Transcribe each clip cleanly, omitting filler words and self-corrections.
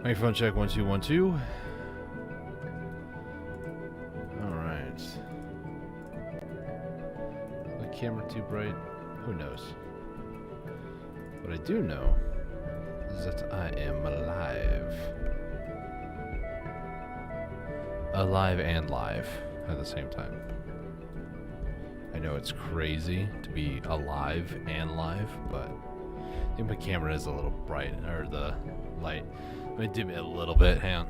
Microphone check 1 2 1 2. All right. The camera too bright? Who knows? What I do know is that I am alive. Alive and live at the same time. I know it's crazy to be alive and live, but I think my camera is a little bright, or the light. Let me dim it a little bit. Hang on.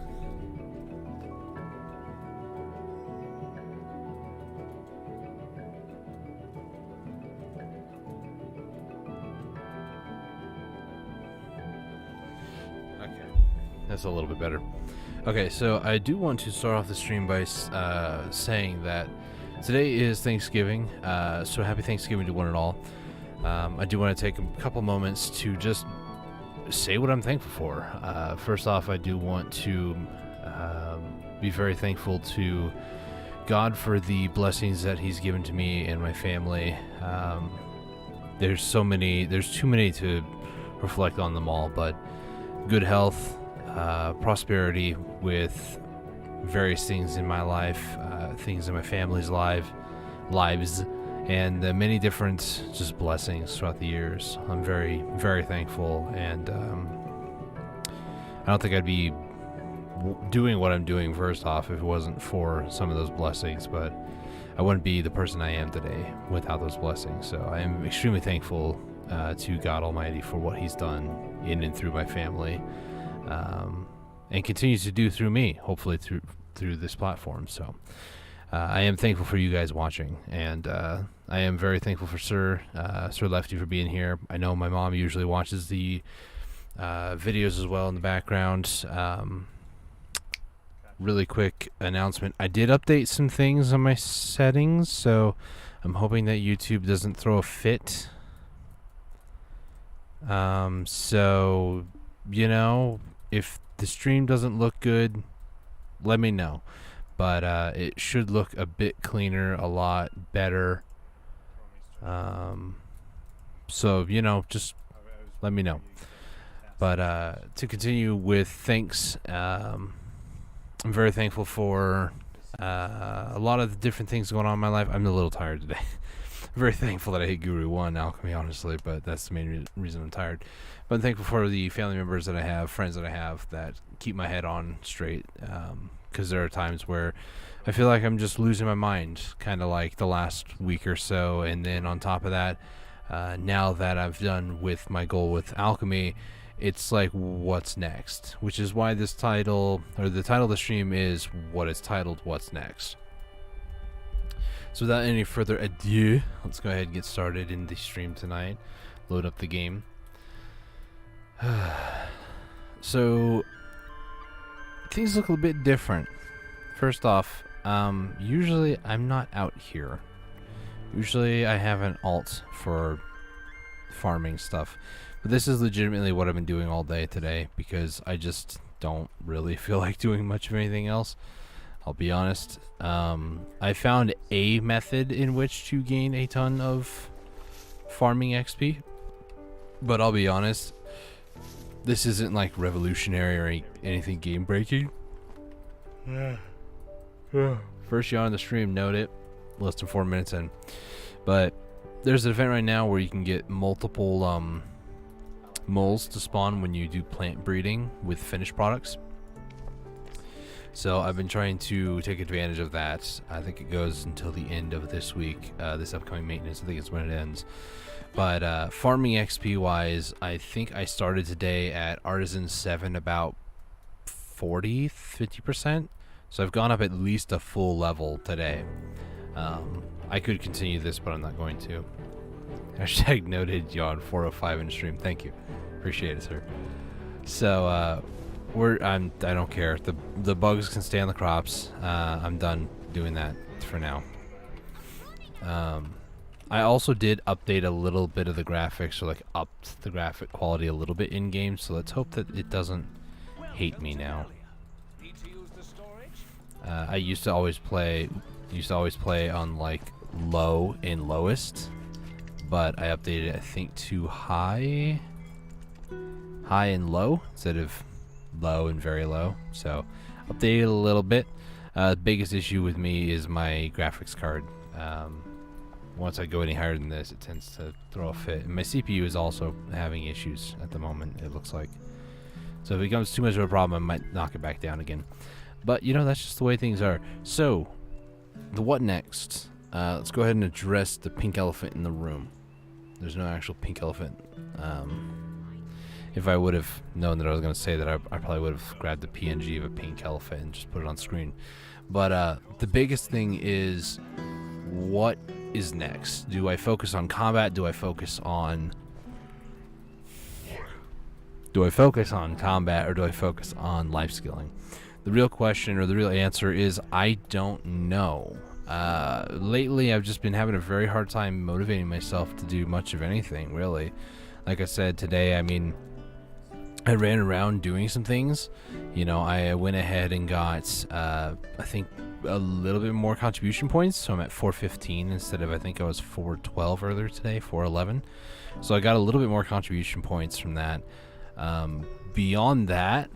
Okay, that's a little bit better. Okay, so I do want to start off the stream by saying that today is Thanksgiving, so happy Thanksgiving to one and all. I do want to take a couple moments to just say what I'm thankful for. First off, I do want to be very thankful to God for the blessings that He's given to me and my family. There's too many to reflect on them all, but good health, prosperity with various things in my life, things in my family's lives, and many different just blessings throughout the years. I'm very, very thankful, and I don't think I'd be doing what I'm doing first off if it wasn't for some of those blessings, but I wouldn't be the person I am today without those blessings. So I am extremely thankful to God Almighty for what He's done in and through my family, and continues to do through me, hopefully through this platform. So I am thankful for you guys watching, and I am very thankful for Sir Lefty for being here. I know my mom usually watches the videos as well in the background. Really quick announcement. I did update some things on my settings, so I'm hoping that YouTube doesn't throw a fit. So, you know, if the stream doesn't look good, let me know. But it should look a bit cleaner, a lot better. So, you know, just let me know. But to continue with thanks, I'm very thankful for a lot of the different things going on in my life. I'm a little tired today. I'm very thankful that I hit Guru 1 Alchemy, honestly, but that's the main reason I'm tired. But I'm thankful for the family members that I have, friends that I have that keep my head on straight, because there are times where I feel like I'm just losing my mind, kind of like the last week or so. And then on top of that, now that I've done with my goal with Alchemy, it's like, what's next? Which is why this title, or the title of the stream, is what it's titled, What's Next. So without any further ado, let's go ahead and get started in the stream tonight. Load up the game. So things look a bit different. First off, usually I'm not out here. Usually I have an alt for farming stuff. But this is legitimately what I've been doing all day today, because I just don't really feel like doing much of anything else. I'll be honest. I found a method in which to gain a ton of farming XP, but I'll be honest, this isn't like revolutionary or anything game breaking. First yawn on the stream, note it. Less than 4 minutes in. But there's an event right now where you can get multiple moles to spawn when you do plant breeding with finished products. So I've been trying to take advantage of that. I think it goes until the end of this week, this upcoming maintenance. I think it's when it ends. But farming XP wise, I think I started today at Artisan 7 about 50%. So I've gone up at least a full level today. I could continue this, but I'm not going to. Hashtag noted yawn 405 in stream. Thank you. Appreciate it, sir. So I don't care. The bugs can stay on the crops. I'm done doing that for now. I also did update a little bit of the graphics, or like upped the graphic quality a little bit in game. So let's hope that it doesn't hate me now. I used to always play on like low and lowest, but I updated it, I think, to high and low instead of low and very low. So updated a little bit. The biggest issue with me is my graphics card. Once I go any higher than this, it tends to throw a fit. And my CPU is also having issues at the moment, it looks like. So if it becomes too much of a problem, I might knock it back down again. But, you know, that's just the way things are. So, the what next? Let's go ahead and address the pink elephant in the room. There's no actual pink elephant. If I would have known that I was going to say that, I probably would have grabbed the PNG of a pink elephant and just put it on screen. But the biggest thing is, what is next? Do I focus on combat? Do I focus on combat, or do I focus on life skilling? The real question, or the real answer, is I don't know. Lately, I've just been having a very hard time motivating myself to do much of anything, really. Like I said today, I mean, I ran around doing some things. You know, I went ahead and got, I think, a little bit more contribution points. So I'm at 415 instead of, I think I was 412 earlier today, 411. So I got a little bit more contribution points from that. Beyond that,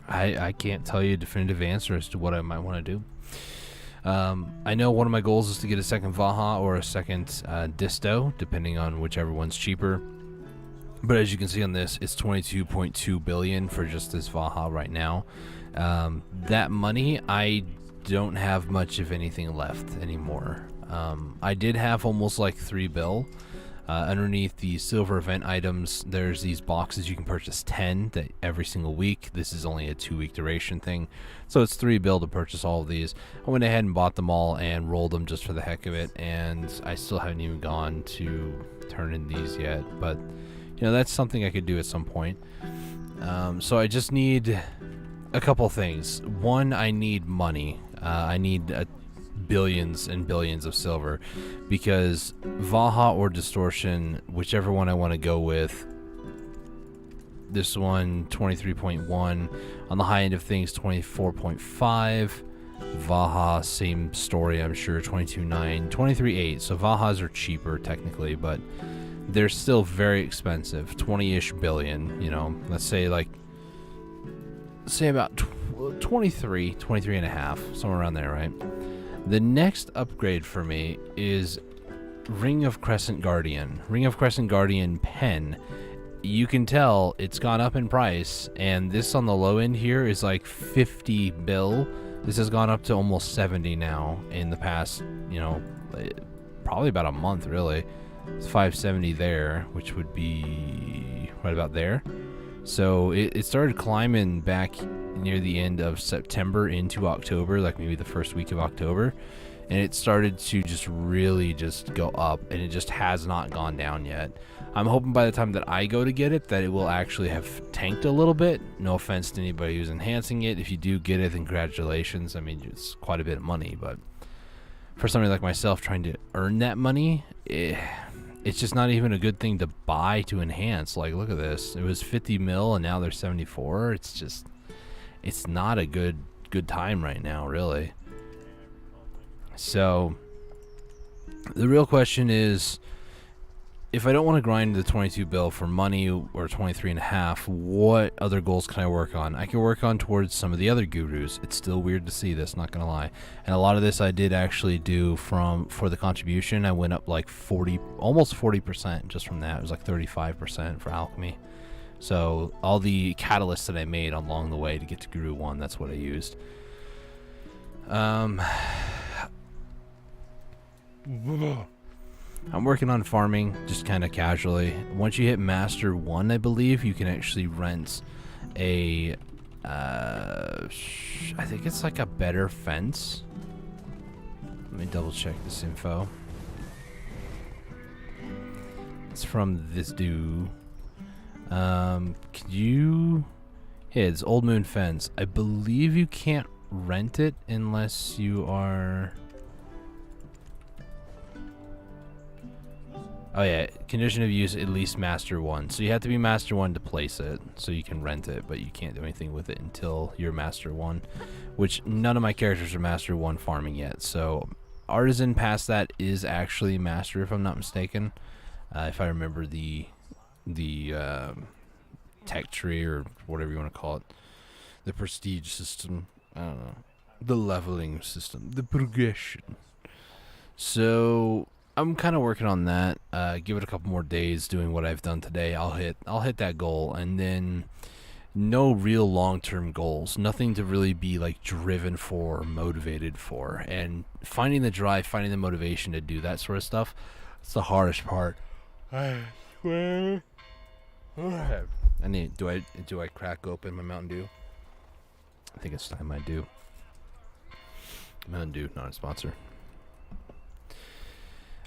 I can't tell you a definitive answer as to what I might want to do. I know one of my goals is to get a second Vaha or a second Disto, depending on whichever one's cheaper. But as you can see on this, it's 22.2 billion for just this Vaha right now. That money, I don't have much of anything left anymore. I did have almost like 3 bill. Underneath the silver event items, there's these boxes you can purchase 10 that every single week. This is only a 2-week duration thing, so it's 3 bill to purchase all of these. I went ahead and bought them all and rolled them just for the heck of it, and I still haven't even gone to turn in these yet, but you know, that's something I could do at some point. So I just need a couple things. One, I need money. I need billions and billions of silver, because Vaha or Distortion, whichever one I want to go with, this one 23.1, on the high end of things 24.5, Vaha same story, I'm sure, 22.9, 23.8. So Vahas are cheaper technically, but they're still very expensive, 20-ish billion, you know, let's say about 23 and a half, somewhere around there, right? The next upgrade for me is Ring of Crescent Guardian. Ring of Crescent Guardian pen. You can tell it's gone up in price, and this on the low end here is like 50 bill. This has gone up to almost 70 now in the past, you know, probably about a month, really. It's 570 there, which would be right about there. So it started climbing back near the end of September into October, like maybe the first week of October, and it started to just really just go up, and it just has not gone down yet. I'm hoping by the time that I go to get it that it will actually have tanked a little bit. No offense to anybody who's enhancing it. If you do get it, then congratulations. I mean, it's quite a bit of money, but for somebody like myself trying to earn that money, it's just not even a good thing to buy to enhance. Like, look at this. It was 50 mil and now there's 74. It's just, it's not a good time right now, really. So the real question is, if I don't want to grind the 22 bill for money or 23 and a half, what other goals can I work on? I can work on towards some of the other gurus. It's still weird to see this, not gonna lie. And a lot of this I did actually do for the contribution. I went up like 40, almost 40% just from that. It was like 35% for Alchemy. So all the catalysts that I made along the way to get to Guru 1, that's what I used. I'm working on farming just kind of casually. Once you hit Master 1, I believe, you can actually rent a, I think it's like a better fence. Let me double check this info. It's from this dude. Could you... Yeah, it's Old Moon Fence. I believe you can't rent it unless you are... Oh yeah, condition of use, at least Master 1. So you have to be Master 1 to place it, so you can rent it, but you can't do anything with it until you're Master 1, which none of my characters are Master 1 farming yet. So Artisan past that is actually Master, if I'm not mistaken. if I remember the tech tree or whatever you want to call it, the prestige system. I don't know, the leveling system, the progression. So I'm kind of working on that. Give it a couple more days doing what I've done today. I'll hit that goal, and then no real long-term goals. Nothing to really be like driven for, motivated for, and finding the drive, finding the motivation to do that sort of stuff. It's the hardest part. I swear. Do I crack open my Mountain Dew? I think it's time I do. Mountain Dew, not a sponsor.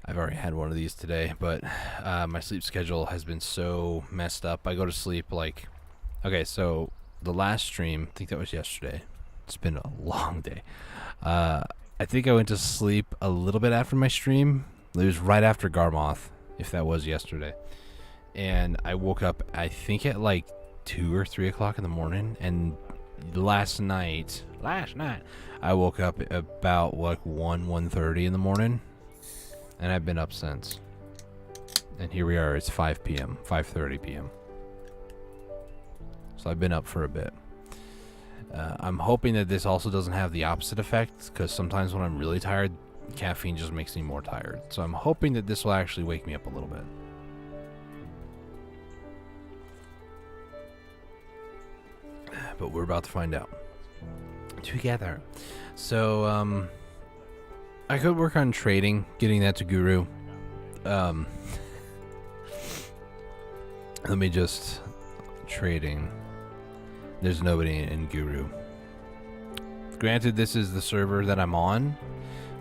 I've already had one of these today, but my sleep schedule has been so messed up. I go to sleep like... Okay, so the last stream, I think that was yesterday. It's been a long day. I think I went to sleep a little bit after my stream. It was right after Garmoth, if that was yesterday. And I woke up, I think at like 2 or 3 o'clock in the morning. And last night, I woke up about like 1:30 in the morning. And I've been up since. And here we are, it's 5 p.m., 5:30 p.m. So I've been up for a bit. I'm hoping that this also doesn't have the opposite effect, because sometimes when I'm really tired, caffeine just makes me more tired. So I'm hoping that this will actually wake me up a little bit. But we're about to find out together. So, I could work on trading, getting that to Guru. Let me just... Trading. There's nobody in Guru. Granted, this is the server that I'm on,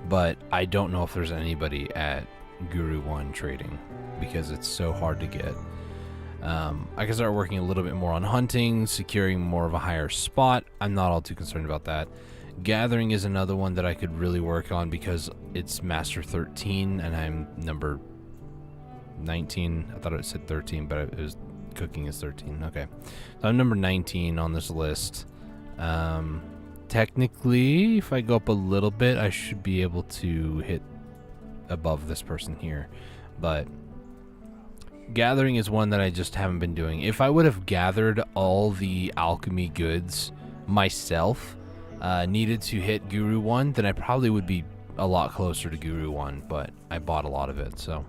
but I don't know if there's anybody at Guru 1 trading, because it's so hard to get. I can start working a little bit more on hunting, securing more of a higher spot. I'm not all too concerned about that. Gathering is another one that I could really work on, because it's Master 13 and I'm number 19. I thought it said 13, but it was cooking is 13. Okay, so I'm number 19 on this list. Technically, if I go up a little bit, I should be able to hit above this person here, but gathering is one that I just haven't been doing. If I would have gathered all the alchemy goods myself, needed to hit Guru 1, then I probably would be a lot closer to Guru 1, but I bought a lot of it, so.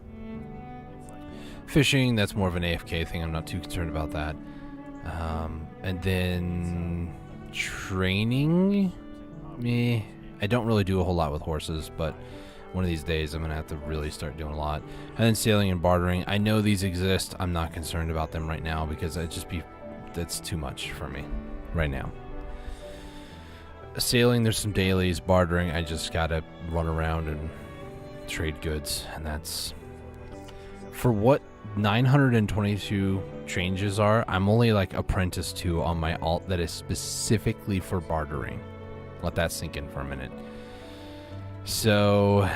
Fishing, that's more of an AFK thing. I'm not too concerned about that. And then training, I don't really do a whole lot with horses, but one of these days I'm going to have to really start doing a lot. And then sailing and bartering. I know these exist. I'm not concerned about them right now, because that's too much for me right now. Sailing, there's some dailies. Bartering, I just got to run around and trade goods, and that's... For what 922 changes are, I'm only like apprentice 2 on my alt that is specifically for bartering. Let that sink in for a minute. So,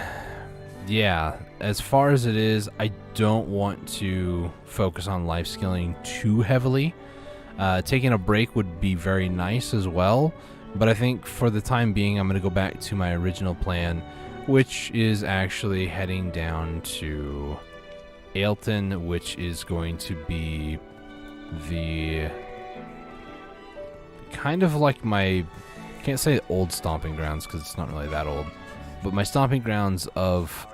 yeah, as far as it is, I don't want to focus on life skilling too heavily. Taking a break would be very nice as well, but I think for the time being, I'm going to go back to my original plan, which is actually heading down to Ailton, which is going to be the kind of like my, can't say old stomping grounds because it's not really that old, but my stomping grounds of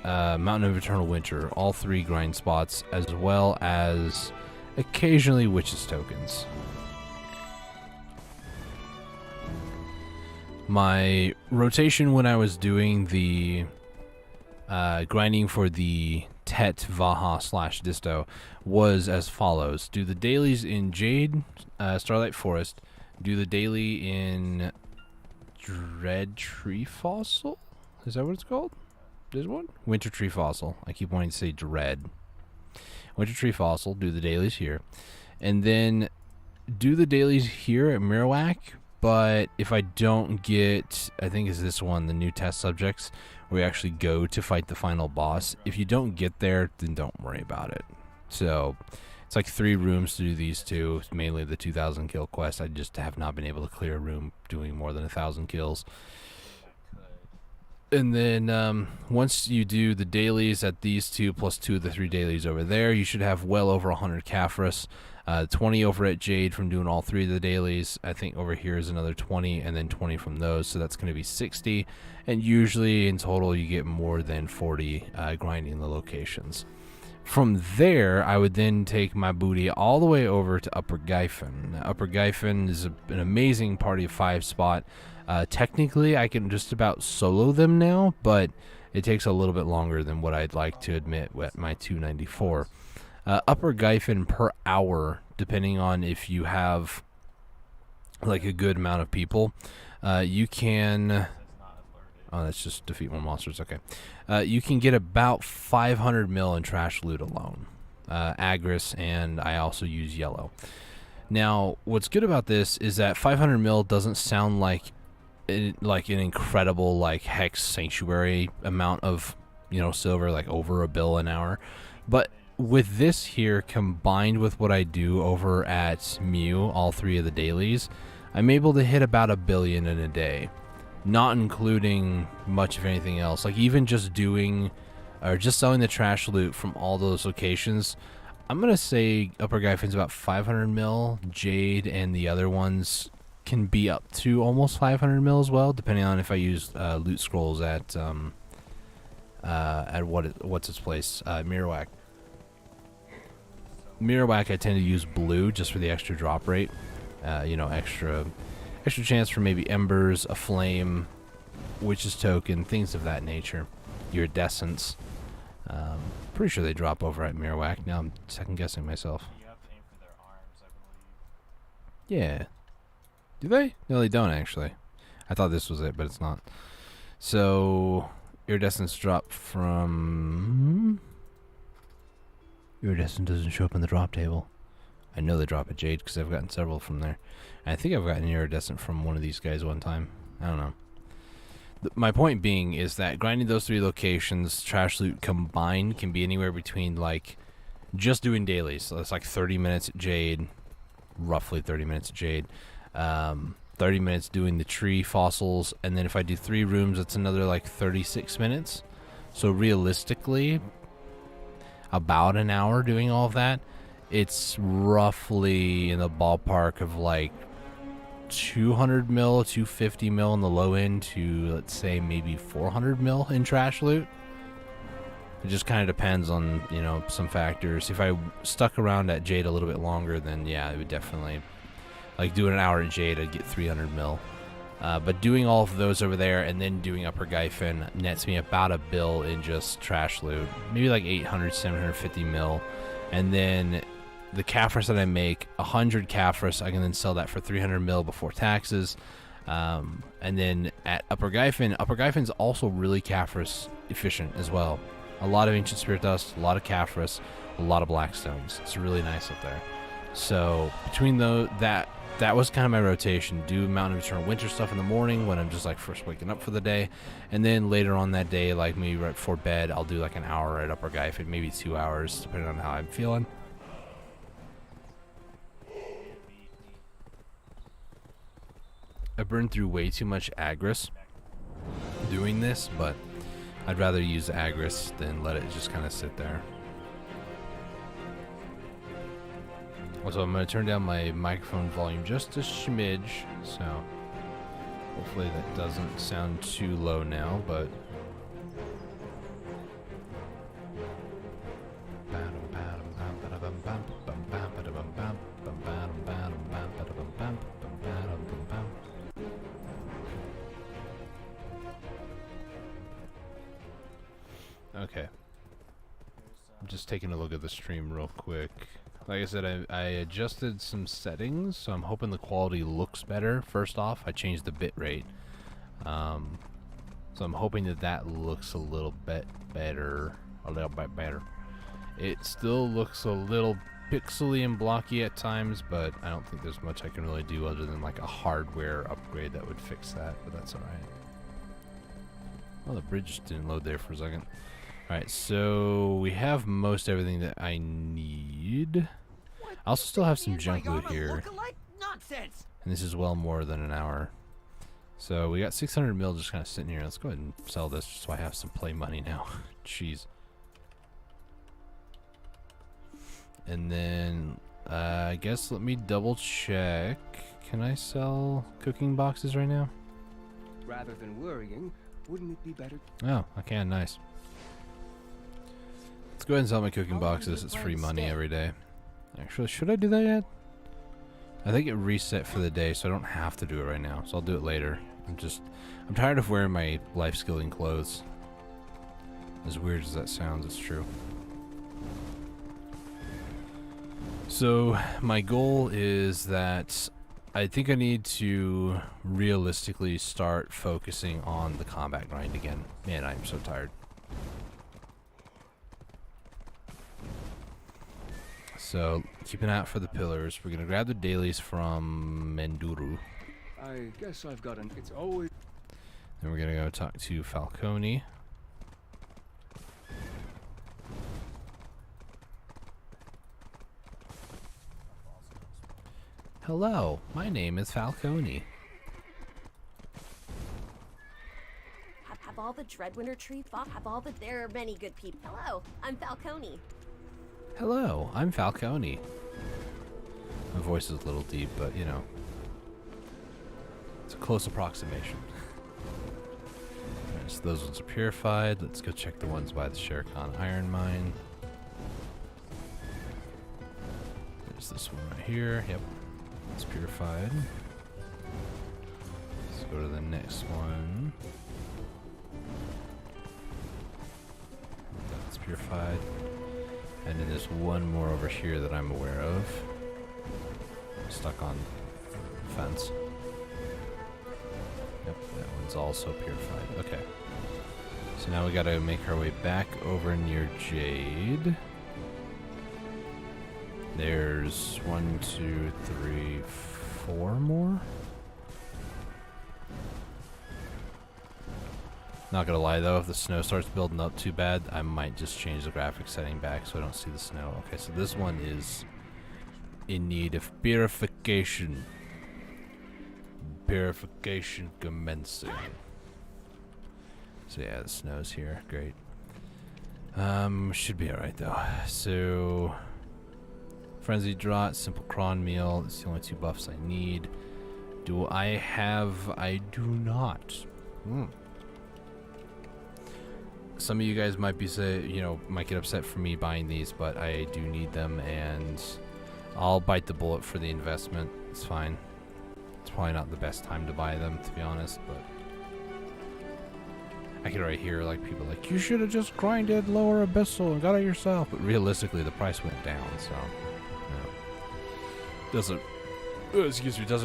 Mountain of Eternal Winter, all 3 grind spots, as well as occasionally Witch's tokens. My rotation when I was doing the grinding for the Tet Vaha / Disto was as follows: do the dailies in Jade, Starlight Forest, do the daily in Dread Tree Fossil? Is that what it's called? This one? Winter Tree Fossil. I keep wanting to say Dread. Winter Tree Fossil, do the dailies here. And then do the dailies here at Mirawak, but if I don't get, I think it's this one, the new test subjects, where we actually go to fight the final boss. If you don't get there, then don't worry about it. So it's like 3 rooms to do these 2. It's mainly the 2,000 kill quest. I just have not been able to clear a room doing more than 1,000 kills. And then once you do the dailies at these two plus 2 of the 3 dailies over there, you should have well over 100 Caphras. 20 over at Jade from doing all 3 of the dailies. I think over here is another 20, and then 20 from those, so that's going to be 60. And usually in total you get more than 40 grinding the locations. From there, I would then take my booty all the way over to Upper Gyfin. Now, Upper Gyfin is an amazing party of 5 spot. Technically, I can just about solo them now, but it takes a little bit longer than what I'd like to admit at my 294. Upper Gyfin per hour, depending on if you have like a good amount of people, you can... Oh, that's just defeat 1 monster. It's okay. You can get about 500 mil in trash loot alone. Agris, and I also use yellow. Now, what's good about this is that 500 mil doesn't sound like an incredible like Hex Sanctuary amount of silver, like over $1 billion an hour. But with this here combined with what I do over at Mew, all 3 of the dailies, I'm able to hit about $1 billion in a day. Not including much of anything else. Like even just doing or just selling the trash loot from all those locations, I'm gonna say Upper Gyfin's about 500 mil. Jade and the other ones can be up to almost 500 mil as well, depending on if I use loot scrolls at what's its place, Mirrorwhack. Mirrorwhack I tend to use blue just for the extra drop rate. Extra chance for maybe embers, a flame, witch's token, things of that nature. Iridescence. Pretty sure they drop over at Mirrorwhack. Now I'm second guessing myself. You have to pay for their arms, I believe. Yeah. Do they? No, they don't actually. I thought this was it, but it's not. So iridescence drop from... Iridescence doesn't show up in the drop table. I know they drop at Jade because I've gotten several from there. And I think I've gotten iridescent from one of these guys one time. I don't know. My point being is that grinding those 3 locations, trash loot combined, can be anywhere between like just doing dailies. So it's like 30 minutes at Jade, roughly 30 minutes at Jade. 30 minutes doing the tree fossils, and then if I do 3 rooms, it's another like 36 minutes. So realistically, about an hour doing all of that. It's roughly in the ballpark of like 200 mil, 250 mil on the low end to, let's say, maybe 400 mil in trash loot. It just kind of depends on, some factors. If I stuck around at Jade a little bit longer, then yeah, it would definitely, like doing an hour at Jade, I'd get 300 mil. But doing all of those over there and then doing Upper Gyfin nets me about $1 billion in just trash loot. Maybe like 800, 750 mil. And then the Caphras that I make, 100 Caphras, I can then sell that for 300 mil before taxes. And then at Upper Gyfin's also really Caphras efficient as well. A lot of Ancient Spirit Dust, a lot of Caphras, a lot of Blackstones. It's really nice up there. So between that was kind of my rotation. Do Mountain of Eternal Winter stuff in the morning when I'm just like first waking up for the day. And then later on that day, like maybe right before bed, I'll do like an hour at Upper Gyfin, maybe 2 hours, depending on how I'm feeling. I burned through way too much Agris doing this, but I'd rather use Agris than let it just kind of sit there. Also, I'm going to turn down my microphone volume just a smidge, so hopefully that doesn't sound too low now, but... Okay. I'm just taking a look at the stream real quick. Like I said, I adjusted some settings, so I'm hoping the quality looks better. First off, I changed the bit rate. So I'm hoping that looks a little bit better. It still looks a little pixely and blocky at times, but I don't think there's much I can really do other than like a hardware upgrade that would fix that, but that's alright. Well, the bridge just didn't load there for a second. Alright, so we have most everything that I need. I also still have some junk loot here. And this is well more than an hour. So we got 600 mil just kind of sitting here. Let's go ahead and sell this just so I have some play money now. Jeez. And then I guess let me double check. Can I sell cooking boxes right now? Rather than worrying, wouldn't it be better? Oh, I can. Nice. Let's go ahead and sell my cooking boxes. It's free money every day. Actually, should I do that yet? I think it reset for the day, so I don't have to do it right now. So I'll do it later. I'm tired of wearing my life skilling clothes. As weird as that sounds, it's true. So my goal is that I think I need to realistically start focusing on the combat grind again. Man, I'm so tired. So keep an eye out for the pillars. We're gonna grab the dailies from Menduru. I guess I've got an. It's always. Then we're gonna go talk to Falcone. Hello, my name is Falcone. Have all the Dreadwinter tree fought? Have all the. There are many good people. Hello, I'm Falcone. Hello, I'm Falcone. My voice is a little deep, but you know, it's a close approximation. Alright, so those ones are purified. Let's go check the ones by the Sherkan iron mine. There's this one right here. Yep, it's purified. Let's go to the next one. That's purified. And then there's one more over here that I'm aware of. Stuck on the fence. Yep, that one's also purified. Okay. So now we gotta make our way back over near Jade. There's 1, 2, 3, 4 more. Not gonna lie though, if the snow starts building up too bad, I might just change the graphics setting back so I don't see the snow. Okay, so this one is in need of purification. Purification commencing. So yeah, the snow's here. Great. Should be alright though. So Frenzied Draught, Simple Cron Meal, it's the only 2 buffs I need. Do I have? I do not. Some of you guys might might get upset for me buying these, but I do need them, and I'll bite the bullet for the investment. It's fine. It's probably not the best time to buy them, to be honest, but I can already hear like people like, you should have just grinded lower abyssal and got it yourself. But realistically, the price went down, so doesn't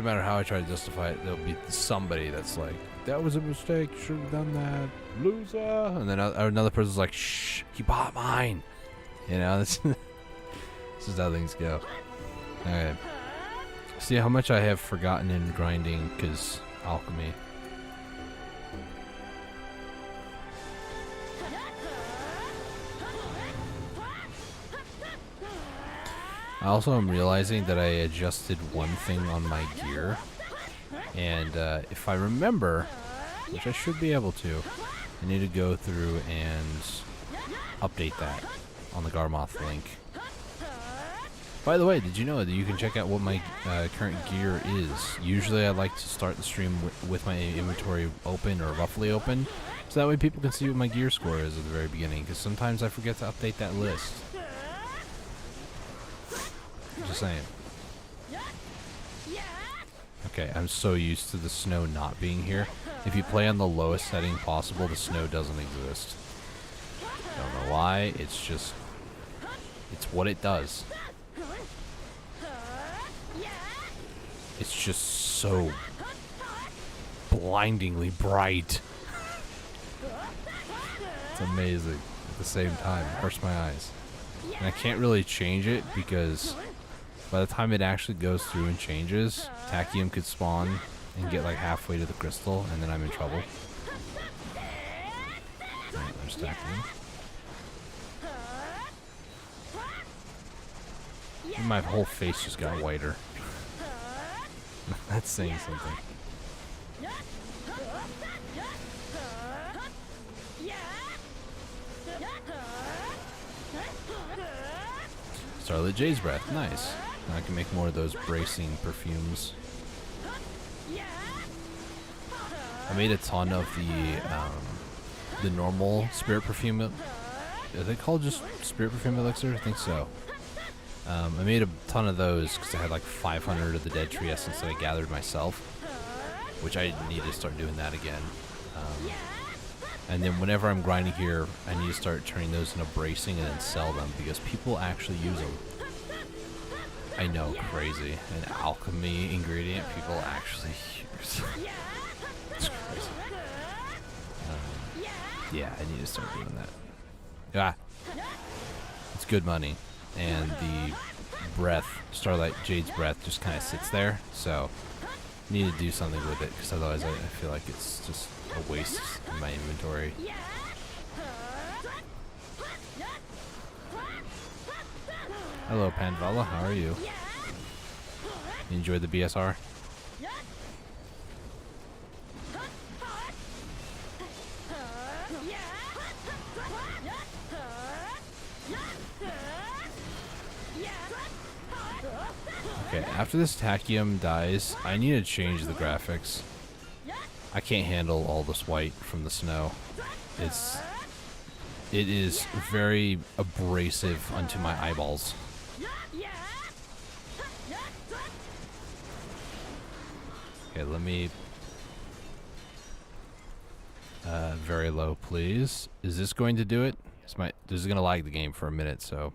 matter how I try to justify it. There'll be somebody that's like, that was a mistake, you should have done that, loser. And then another person's like, shh, he bought mine. You know, this is how things go. Alright. See how much I have forgotten in grinding, because alchemy. I also am realizing that I adjusted one thing on my gear, and if I remember, which I should be able to, I need to go through and update that on the Garmoth link. By the way, did you know that you can check out what my current gear is? Usually I like to start the stream with my inventory open or roughly open, so that way people can see what my gear score is at the very beginning, because sometimes I forget to update that list. Just saying. Okay, I'm so used to the snow not being here. If you play on the lowest setting possible, the snow doesn't exist. Don't know why, it's just... it's what it does. It's just so blindingly bright. It's amazing at the same time. It hurts my eyes. And I can't really change it because by the time it actually goes through and changes, Tachyon could spawn and get like halfway to the crystal, and then I'm in trouble. Right, there's Tachyon. My whole face just got whiter. That's saying something. Starlit Jade's Breath, nice. Now I can make more of those bracing perfumes. I made a ton of the normal spirit perfume. Are they called just spirit perfume elixir? I think so. I made a ton of those because I had like 500 of the dead tree essence that I gathered myself, which I need to start doing that again. And then whenever I'm grinding here, I need to start turning those into bracing and then sell them because people actually use them. I know, crazy. An alchemy ingredient people actually use. It's crazy. Yeah, I need to start doing that. Ah, it's good money. And the breath, Starlight Jade's Breath, just kind of sits there. So, need to do something with it because otherwise I feel like it's just a waste in my inventory. Hello, Panvala. How are you? You enjoyed the BSR? Okay, after this Tachyon dies, I need to change the graphics. I can't handle all this white from the snow. It is very abrasive unto my eyeballs. Okay, let me very low, please. Is this going to do it? This is going to lag the game for a minute, so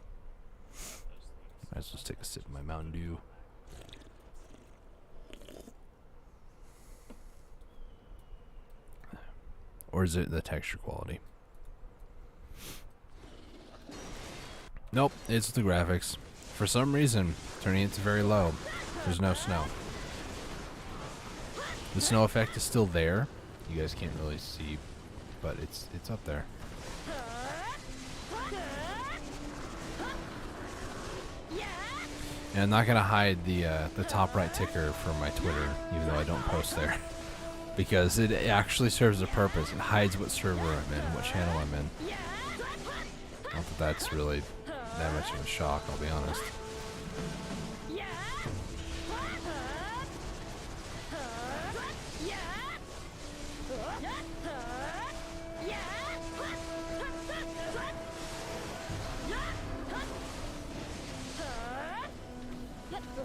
might as well just take a sip of my Mountain Dew. Or is it the texture quality? Nope, it's the graphics. For some reason, turning it to very low, there's no snow. The snow effect is still there. You guys can't really see, but it's up there. And I'm not gonna hide the top right ticker from my Twitter, even though I don't post there, because it actually serves a purpose. It hides what server I'm in, what channel I'm in. Not that that's really that much of a shock, I'll be honest.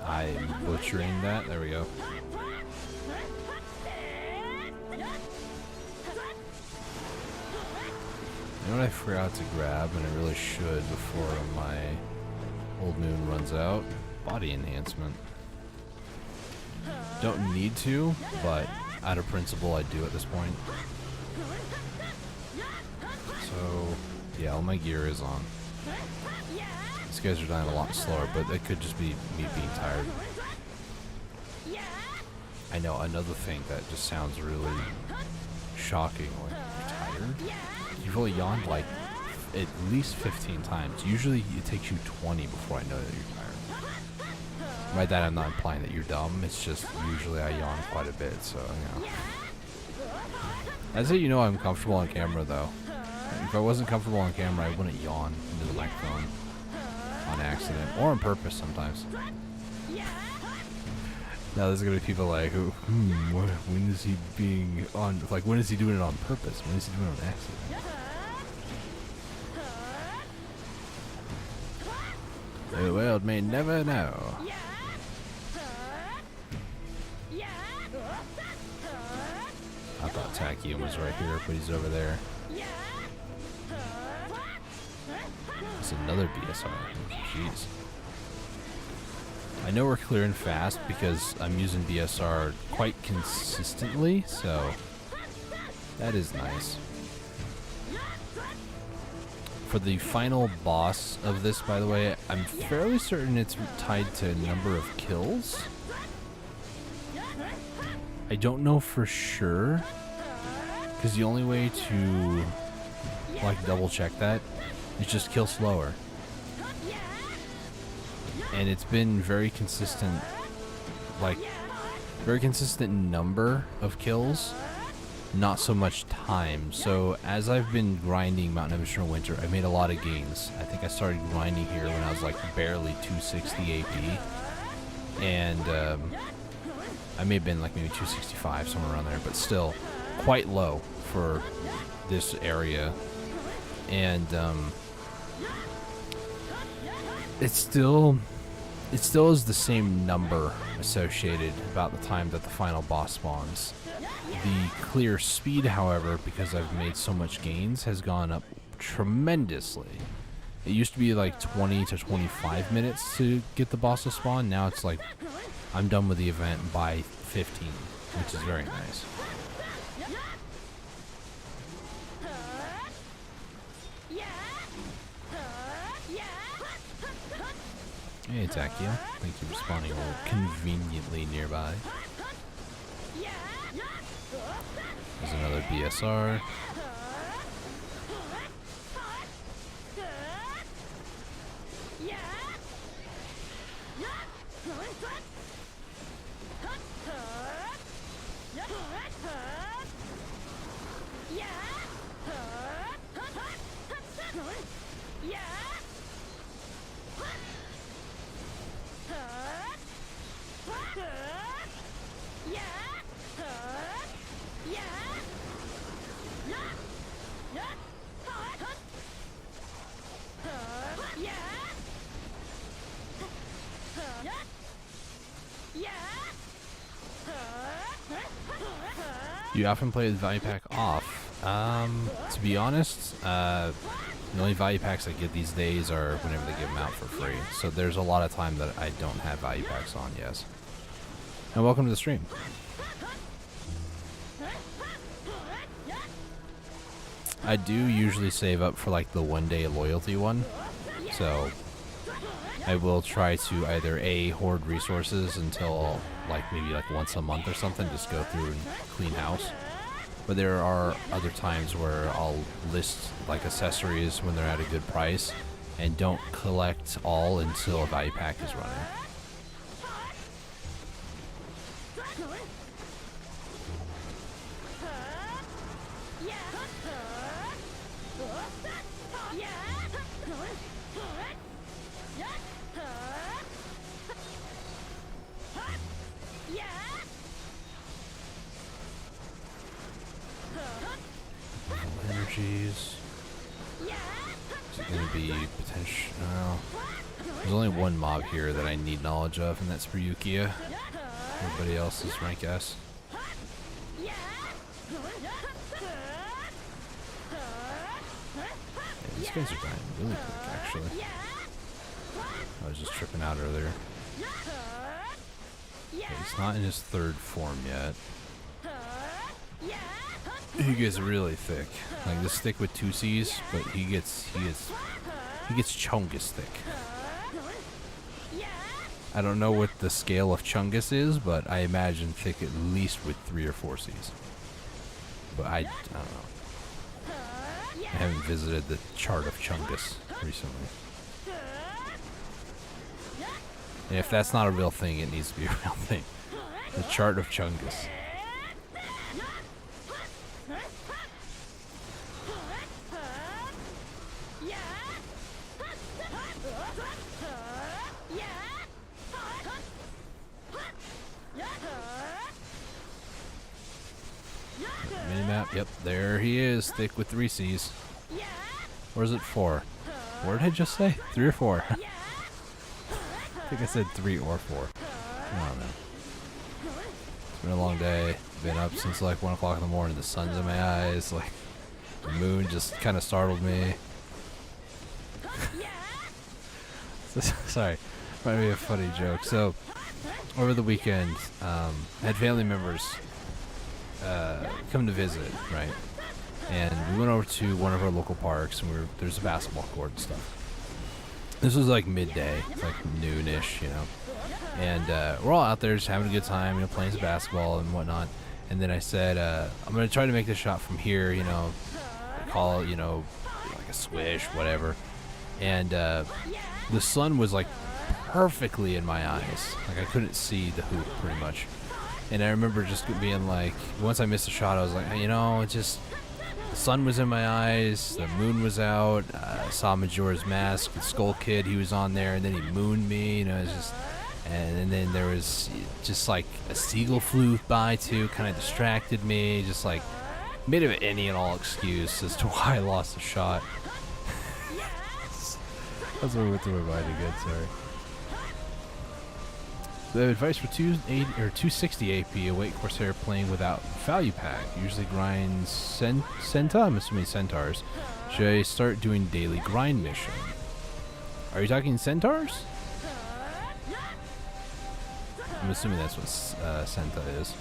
I'm butchering that. There we go. You know what I forgot to grab, and I really should before my old moon runs out? Body enhancement. Don't need to, but out of principle I do at this point. So, yeah, all my gear is on. These guys are dying a lot slower, but it could just be me being tired. I know, another thing that just sounds really shocking. Like, you're tired? You've only yawned like at least 15 times. Usually it takes you 20 before I know that you're tired. By that I'm not implying that you're dumb, it's just usually I yawn quite a bit, so, you know. That's how you know I'm comfortable on camera, though. If I wasn't comfortable on camera, I wouldn't yawn into the microphone on accident, or on purpose sometimes. Now there's gonna be people like, when is he being on, like, when is he doing it on purpose? When is he doing it on accident? The world may never know. I thought Tachyon was right here, but he's over there. It's another BSR. Jeez. I know we're clearing fast because I'm using BSR quite consistently, so that is nice. For the final boss of this, by the way, I'm fairly certain it's tied to number of kills. I don't know for sure, because the only way to like double check that is just kill slower. And it's been very consistent, like very consistent number of kills not so much time. So as I've been grinding Mount Nevershore Winter, I made a lot of gains. I think I started grinding here when I was like barely 260 AP, and I may have been like maybe 265, somewhere around there, but still quite low for this area. And it still is the same number associated about the time that the final boss spawns. The clear speed, however, because I've made so much gains, has gone up tremendously. It used to be like 20 to 25 minutes to get the boss to spawn. Now it's like I'm done with the event by 15, which is very nice. Hey, Takio. Thank you for spawning a little conveniently nearby. There's another BSR. You often play the value pack off. To be honest, the only value packs I get these days are whenever they give them out for free. So there's a lot of time that I don't have value packs on, yes. And welcome to the stream. I do usually save up for like the 1-day loyalty one. So I will try to either A, hoard resources until like maybe like once a month or something, just go through and clean house. But there are other times where I'll list like accessories when they're at a good price and don't collect all until a value pack is running. Energies. Is it going to be potential? No. There's only one mob here that I need knowledge of, and that's Ryukia. Everybody else is rank S. Yeah, these guys are dying really quick, actually. I was just tripping out earlier. Okay, he's not in his third form yet. He gets really thick. Like this thick with 2 C's, but he gets Chungus thick. I don't know what the scale of Chungus is, but I imagine thick at least with 3 or 4 C's. But I don't know. I haven't visited the chart of Chungus recently. And if that's not a real thing, it needs to be a real thing. The chart of Chungus. Minimap, yep, there he is, thick with 3 C's. Or is it 4? What did I just say? 3 or 4? I think I said 3 or 4. I don't know. It's been a long day. Been up since like 1 o'clock in the morning. The sun's in my eyes. Like, the moon just kind of startled me. Sorry, might be a funny joke. So, over the weekend, I had family members come to visit, right? And we went over to one of our local parks, and there's a basketball court and stuff. This was like midday, like noonish, you know. And we're all out there just having a good time, you know, playing some basketball and whatnot. And then I said, I'm gonna try to make this shot from here, you know, call it, you know, like a swish, whatever. And the sun was like perfectly in my eyes, like I couldn't see the hoop pretty much. And I remember just being like, once I missed a shot, I was like, you know, it just, the sun was in my eyes, the moon was out, I saw Majora's Mask, the Skull Kid, he was on there, and then he mooned me, you know, it's just, and then there was just like a seagull flew by too, kind of distracted me, just like, made of any and all excuse as to why I lost the shot. That's what went through my mind again, sorry. The advice for 260 AP, await Corsair playing without value pack. Usually grinds Centa, I'm assuming centaurs. Should I start doing daily grind mission? Are you talking centaurs? I'm assuming that's what Centa is.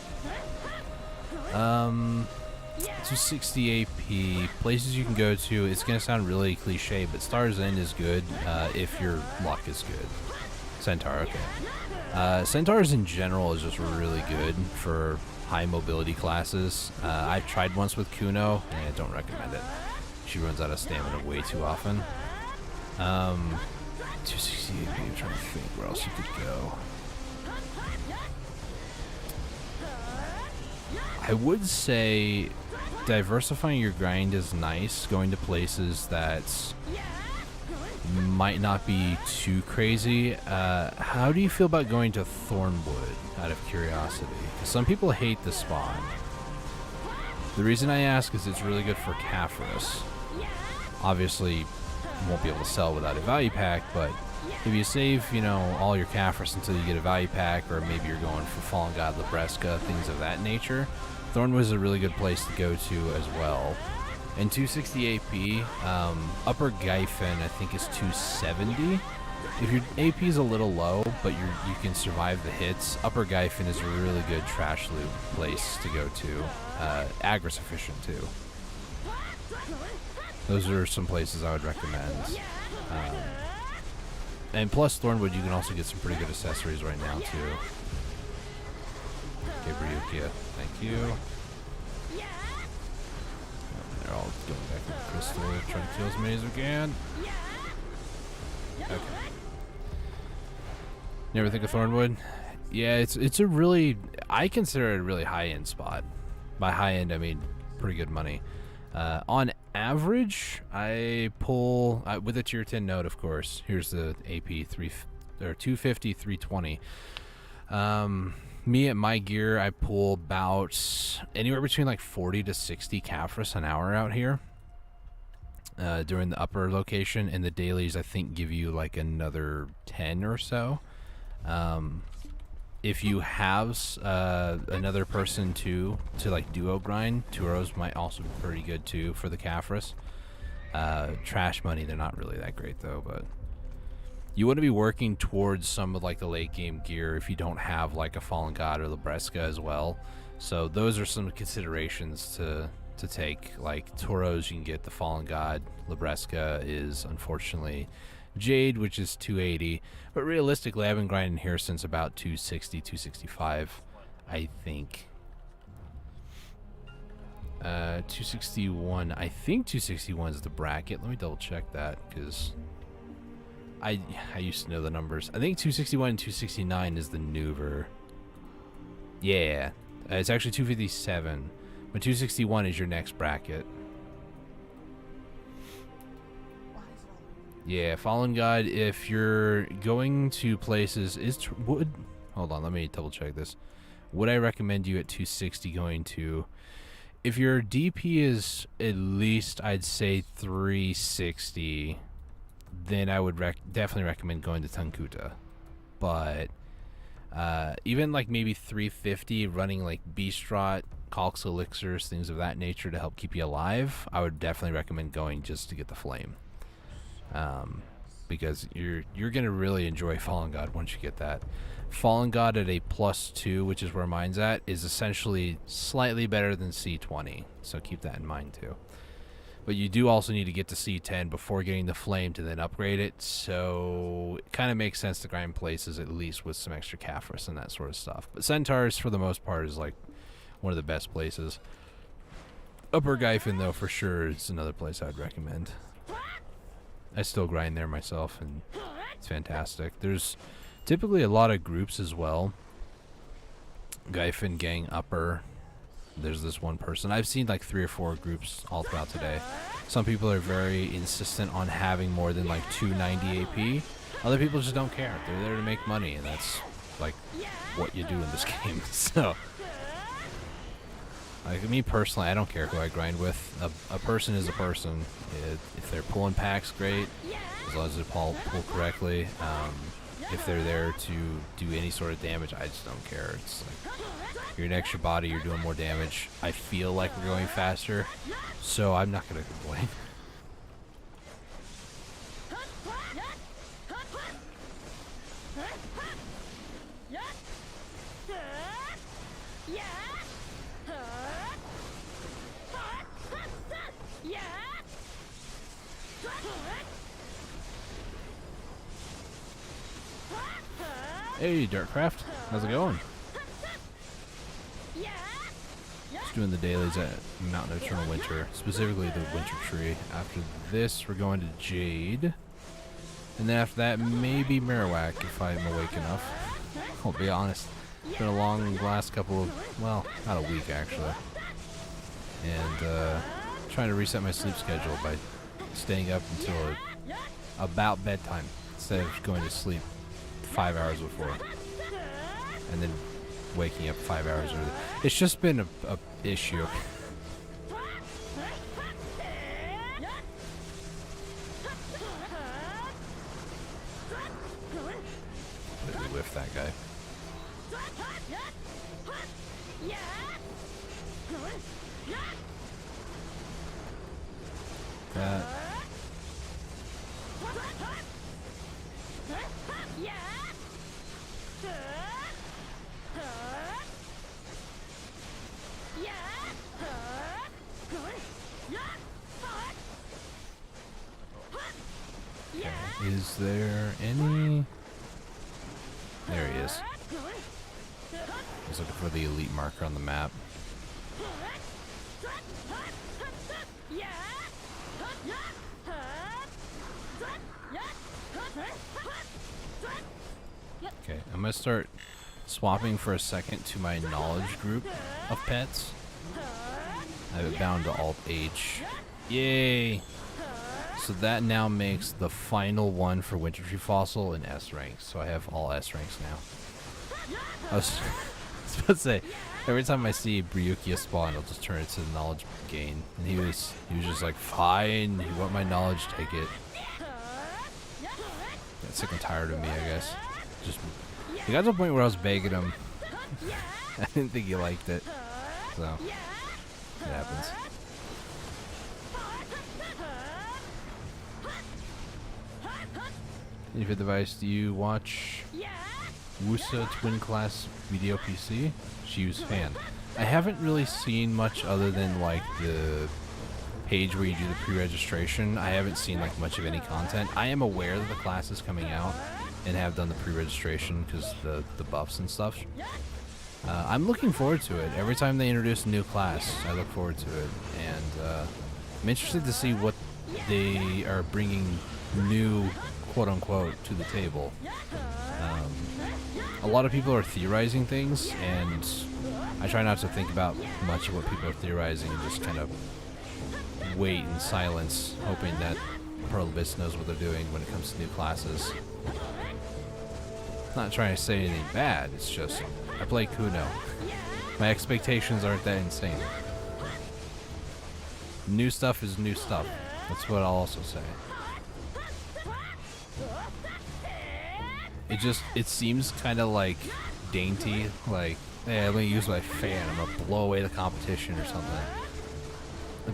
260 AP, places you can go to, it's going to sound really cliche, but Star's End is good if your luck is good. Centaur, okay. Centaurs in general is just really good for high mobility classes. I've tried once with Kuno, and I don't recommend it. She runs out of stamina way too often. 260 AP, I'm trying to think where else you could go. I would say diversifying your grind is nice, going to places that might not be too crazy. How do you feel about going to Thornwood, out of curiosity? 'Cause some people hate the spawn. The reason I ask is it's really good for Caphras. Obviously, you won't be able to sell without a value pack, but if you save, you know, all your Caphras until you get a value pack, or maybe you're going for Fallen God, Libresca, things of that nature, Thornwood is a really good place to go to as well. And 260 AP, Upper Gyfin I think is 270. If your AP is a little low, but you can survive the hits, Upper Gyfin is a really good trash loot place to go to. Agris efficient too. Those are some places I would recommend. And plus Thornwood, you can also get some pretty good accessories right now too. Okay, Ryukia, thank you. They're all going back to the crystal, trying to kill as many as we can. Okay. Never think of Thornwood? Yeah, it's a really, I consider it a really high-end spot. By high-end, I mean pretty good money. On average, I pull, with a tier 10 node, of course. Here's the AP 250, 320. Me at my gear, I pull about anywhere between like 40 to 60 Caphras an hour out here during the upper location, and the dailies I think give you like another 10 or so. If you have another person to like duo grind, Turos might also be pretty good too for the Caphras. Trash money, they're not really that great though, but you want to be working towards some of like the late game gear if you don't have like a Fallen God or Libresca as well. So those are some considerations to take. Like Tauros, you can get the Fallen God. Libresca is unfortunately Jade, which is 280. But realistically, I've been grinding here since about 260, 265, I think. 261. I think 261 is the bracket. Let me double check that because I used to know the numbers. I think 261 and 269 is the Nuver. Yeah, it's actually 257, but 261 is your next bracket. Yeah, Fallen God, if you're going to places, hold on, let me double check this. Would I recommend you at 260 going to, if your DP is at least, I'd say 360, then I would definitely recommend going to Tunkuta. But even like maybe 350, running like Beastrot, Calx elixirs, things of that nature to help keep you alive, I would definitely recommend going just to get the flame. Because you're gonna really enjoy Fallen God once you get that. Fallen God at a +2, which is where mine's at, is essentially slightly better than C20, so keep that in mind too. But you do also need to get to C10 before getting the flame to then upgrade it, so it kind of makes sense to grind places at least with some extra Caphras and that sort of stuff. But Centaurs, for the most part, is like one of the best places. Upper Gyfin, though, for sure, is another place I'd recommend. I still grind there myself, and it's fantastic. There's typically a lot of groups as well. Gaifin gang upper. There's this one person. I've seen like 3 or 4 groups all throughout today. Some people are very insistent on having more than like 290 AP. Other people just don't care. They're there to make money, and that's like what you do in this game. So, like me personally, I don't care who I grind with. A person is a person. If they're pulling packs, great. As long as they pull correctly. If they're there to do any sort of damage, I just don't care. It's like, you're an extra body, you're doing more damage. I feel like we're going faster, so I'm not going to complain. Hey, Dirtcraft. How's it going? Just doing the dailies at Mountain of Eternal Winter, specifically the Winter Tree. After this, we're going to Jade. And then after that, maybe Marowak, if I'm awake enough. I'll be honest. It's been a long last couple of, well, not a week actually. And trying to reset my sleep schedule by staying up until about bedtime instead of going to sleep 5 hours before, and then waking up 5 hours early. It's just been a issue. Completely whiffed that guy. That. Is there any... There he is. He's looking for the elite marker on the map. Okay, I'm gonna start swapping for a second to my knowledge group of pets. I have it bound to Alt H. Yay! So that now makes the final one for Winter Tree Fossil in S ranks. So I have all S ranks now. I was about to say, every time I see Bryukia spawn, I'll just turn it to the knowledge gain. And he was just like, fine, you want my knowledge, take it. Got sick and tired of me, I guess. Just, he got to the point where I was begging him. I didn't think he liked it. So, it happens. If your device, do you watch Wusa Twin Class Video PC? She was fan. I haven't really seen much other than like the page where you do the pre-registration. I haven't seen like much of any content. I am aware that the class is coming out and have done the pre-registration because the buffs and stuff. I'm looking forward to it. Every time they introduce a new class, I look forward to it. And I'm interested to see what they are bringing new, quote-unquote, to the table. A lot of people are theorizing things, and I try not to think about much of what people are theorizing and just kind of wait in silence, hoping that Pearl Abyss knows what they're doing when it comes to new classes. Not trying to say anything bad, it's just, I play Kuno. My expectations aren't that insane. New stuff is new stuff. That's what I'll also say. It seems kind of like dainty, like, hey, I'm gonna use my fan, I'm gonna blow away the competition or something.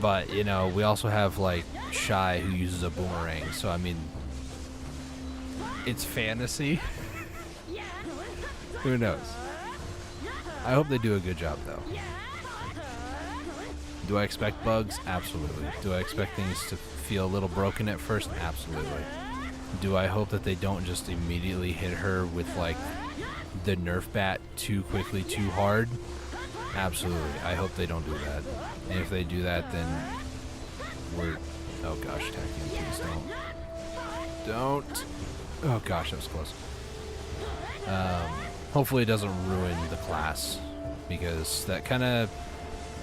But, you know, we also have like Shy who uses a boomerang, so I mean, it's fantasy. Who knows? I hope they do a good job though. Do I expect bugs? Absolutely. Do I expect things to feel a little broken at first? Absolutely. Do I hope that they don't just immediately hit her with like the Nerf bat too quickly, too hard? Absolutely. I hope they don't do that. And if they do that, then we're... Oh gosh, Tachyon, please don't. Oh gosh, that was close. Hopefully it doesn't ruin the class because that kind of,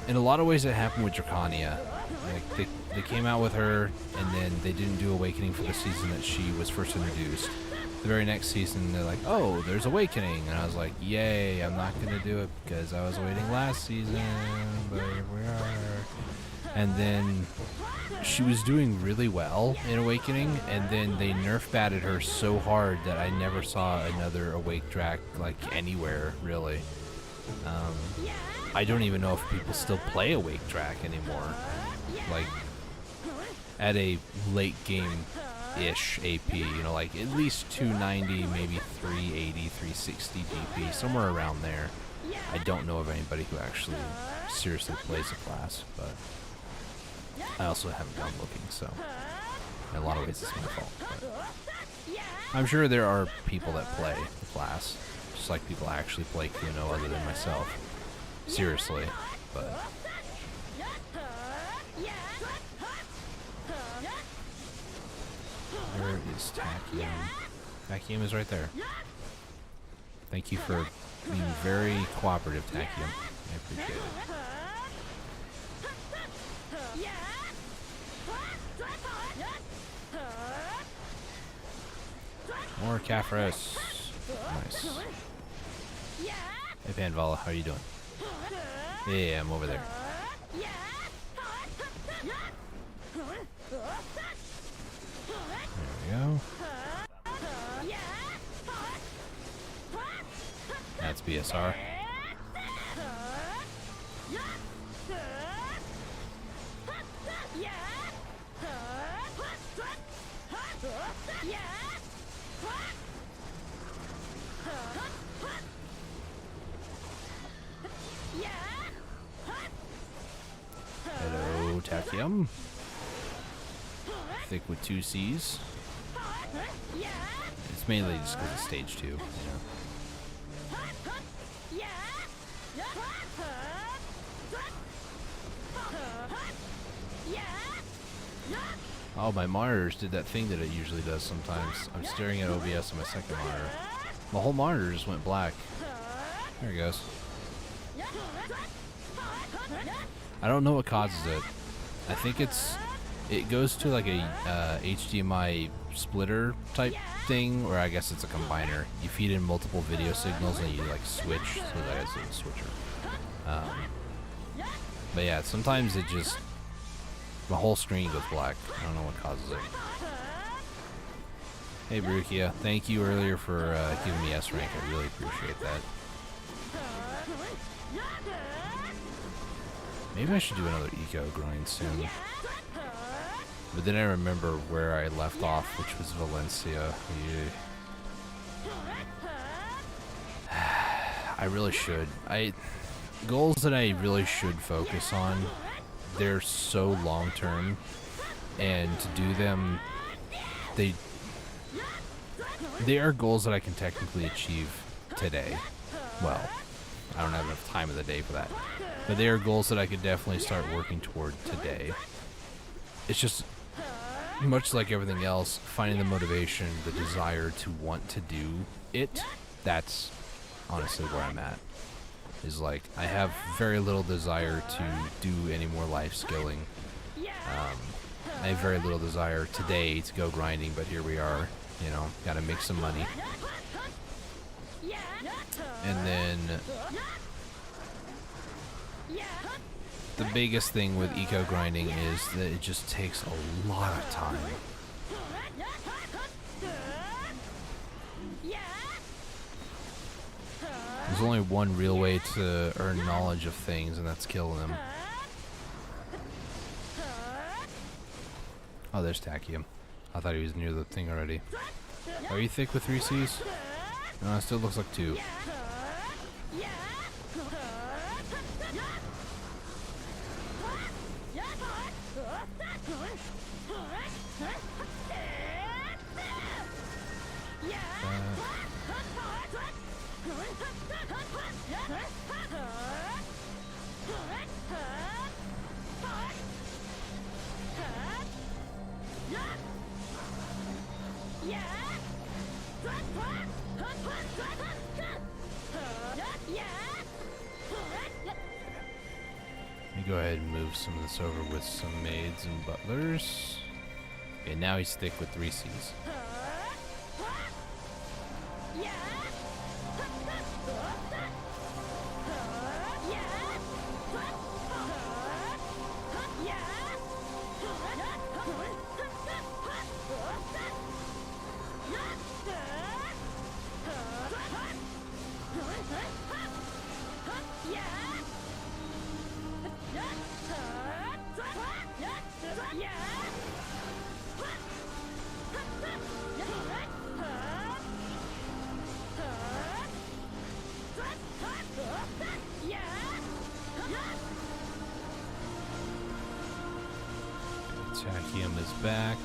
in a lot of ways, it happened with Dracania. Like they came out with her, and then they didn't do Awakening for the season that she was first introduced. The very next season, they're like, oh, there's Awakening, and I was like, yay, I'm not gonna do it because I was waiting last season, but here we are. And then she was doing really well in Awakening, and then they nerf batted her so hard that I never saw another Awake Drac like anywhere really. I don't even know if people still play Awake Drac anymore, like at a late game ish AP, you know, like at least 290, maybe 380, 360 DP, somewhere around there. I don't know of anybody who actually seriously plays the class, but I also haven't gone looking, so in a lot of ways it's my fault. But I'm sure there are people that play the class, just like people actually play Kuno other than myself. Seriously, but where is Tachyon? Tachyon is right there. Thank you for being very cooperative, Tachyon. I appreciate it. More Caphras. Nice. Hey Panvala, how are you doing? Yeah, I'm over there. There we go. That's BSR. Hello, Tachyon. Thick with 2 C's. It's mainly just because it's stage 2, you know. Oh, my monitors did that thing that it usually does sometimes. I'm staring at OBS on my second monitor. My whole monitor just went black. There it goes. I don't know what causes it. I think it goes to like a HDMI splitter type thing, or I guess it's a combiner. You feed in multiple video signals and you like switch, so that's a switcher. But yeah, sometimes it just, my whole screen goes black. I don't know what causes it. Hey Barukia, thank you earlier for giving me S rank. I really appreciate that. Maybe I should do another eco grind soon. But then I remember where I left off, which was Valencia. Yeah. I really should. Goals that I really should focus on, they're so long term, and to do them, they are goals that I can technically achieve today. Well, I don't have enough time of the day for that, but they are goals that I could definitely start working toward today. It's just, much like everything else, finding the motivation, the desire to want to do it, that's honestly where I'm at. Is like, I have very little desire to do any more life skilling. I have very little desire today to go grinding, but here we are, you know, gotta make some money. And then the biggest thing with eco grinding is that it just takes a lot of time. There's only one real way to earn knowledge of things, and that's killing them. Oh, there's Tachyon. I thought he was near the thing already. Are you thick with 3 C's? No, it still looks like 2. go ahead and move some of this over with some maids and butlers. Okay, now he's thick with 3 Cs. Tachyon is back.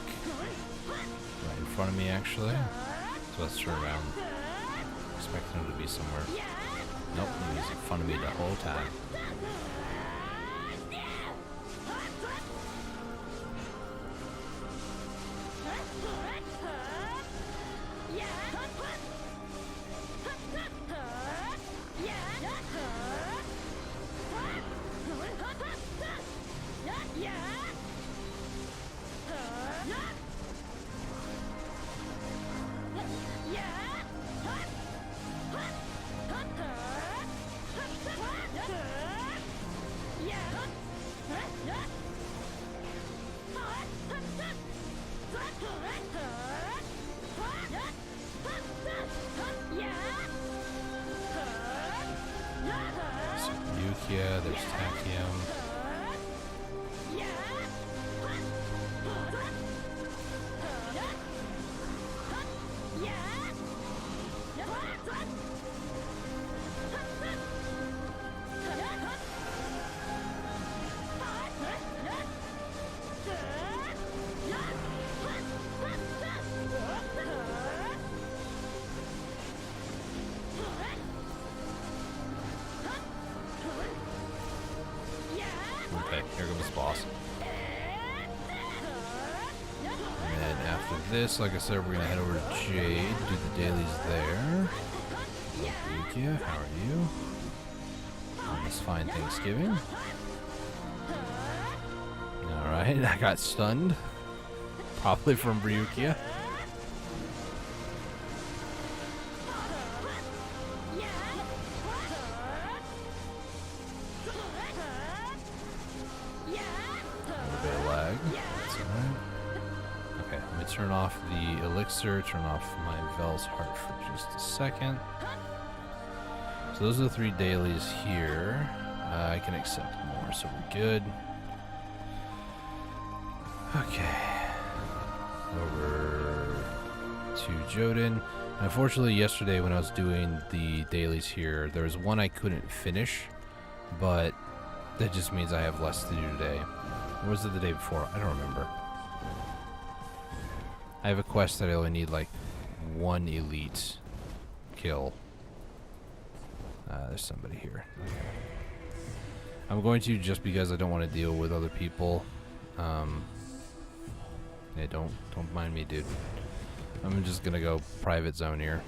Right in front of me, actually. So let's turn around. Expecting him to be somewhere. Nope, he was in front of me the whole time. Yeah, there's Tachyon. Okay, here comes the boss. And then after this, like I said, we're gonna head over to Jade, do the dailies there. Ryukia, how are you? On this fine Thanksgiving. Alright, I got stunned. Probably from Ryukia. Okay, let me turn off the elixir, turn off my Vel's heart for just a second. So those are the 3 dailies here. I can accept more, so we're good. Okay. Over to Joden. Unfortunately, yesterday when I was doing the dailies here, there was one I couldn't finish, but that just means I have less to do today. Or was it the day before? I don't remember. I have a quest that I only need like 1 elite kill. There's somebody here. Okay. I'm going to, just because I don't want to deal with other people. Yeah, don't mind me, dude. I'm just gonna go private zone here.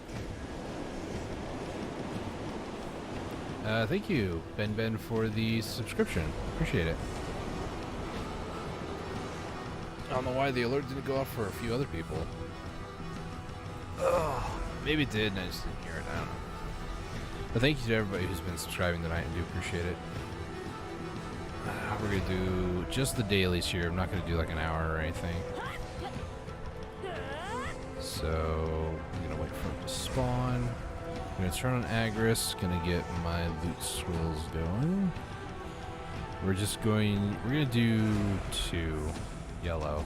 Thank you, Ben, for the subscription. Appreciate it. I don't know why the alert didn't go off for a few other people. Oh, maybe it did and I just didn't hear it. I don't know. But thank you to everybody who's been subscribing tonight. I do appreciate it. We're going to do just the dailies here. I'm not going to do like an hour or anything. So I'm going to wait for him to spawn. I'm going to turn on Agris. Going to get my loot swirls going. We're going to do 2 yellow.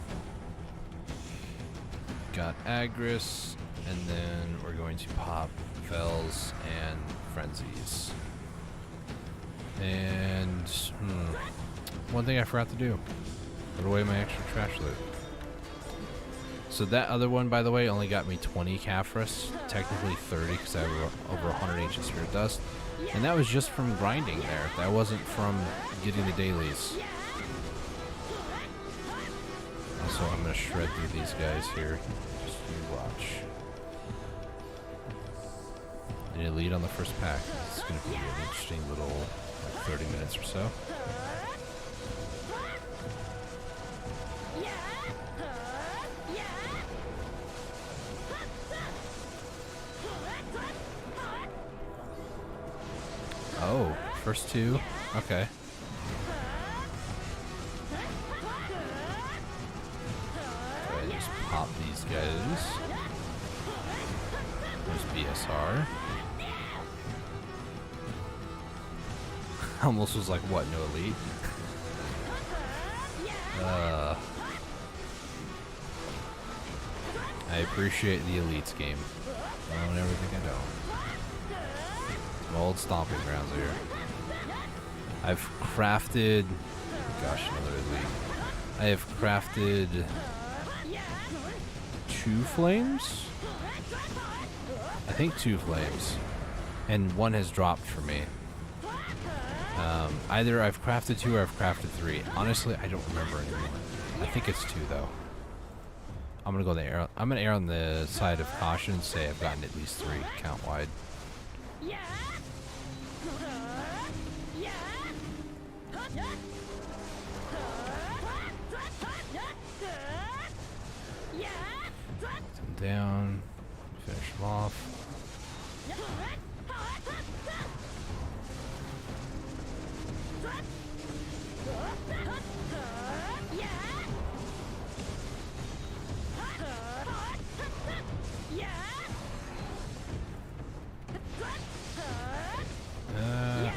Got Agris, and then we're going to pop Vels and Frenzies. And one thing I forgot to do, put away my extra trash loot. So that other one, by the way, only got me 20 Caphras, technically 30 because I have over 100 ancient spirit dust, and that was just from grinding there. That wasn't from getting the dailies. So I'm gonna shred through these guys here. Just you watch. Any lead on the first pack? It's gonna be an interesting little like 30 minutes or so. First two? Okay. Go ahead and just pop these guys. There's BSR. Almost was like, what, no elite? I appreciate the elites game. I don't ever think I don't. Some old stomping grounds here. I've crafted... Gosh, another elite. I have crafted... 2 flames? I think 2 flames. And 1 has dropped for me. Either I've crafted 2 or I've crafted 3. Honestly, I don't remember anymore. I think it's 2 though. I'm gonna go there. I'm gonna err on the side of caution and say I've gotten at least 3 count wide. Get them down. Finish them off.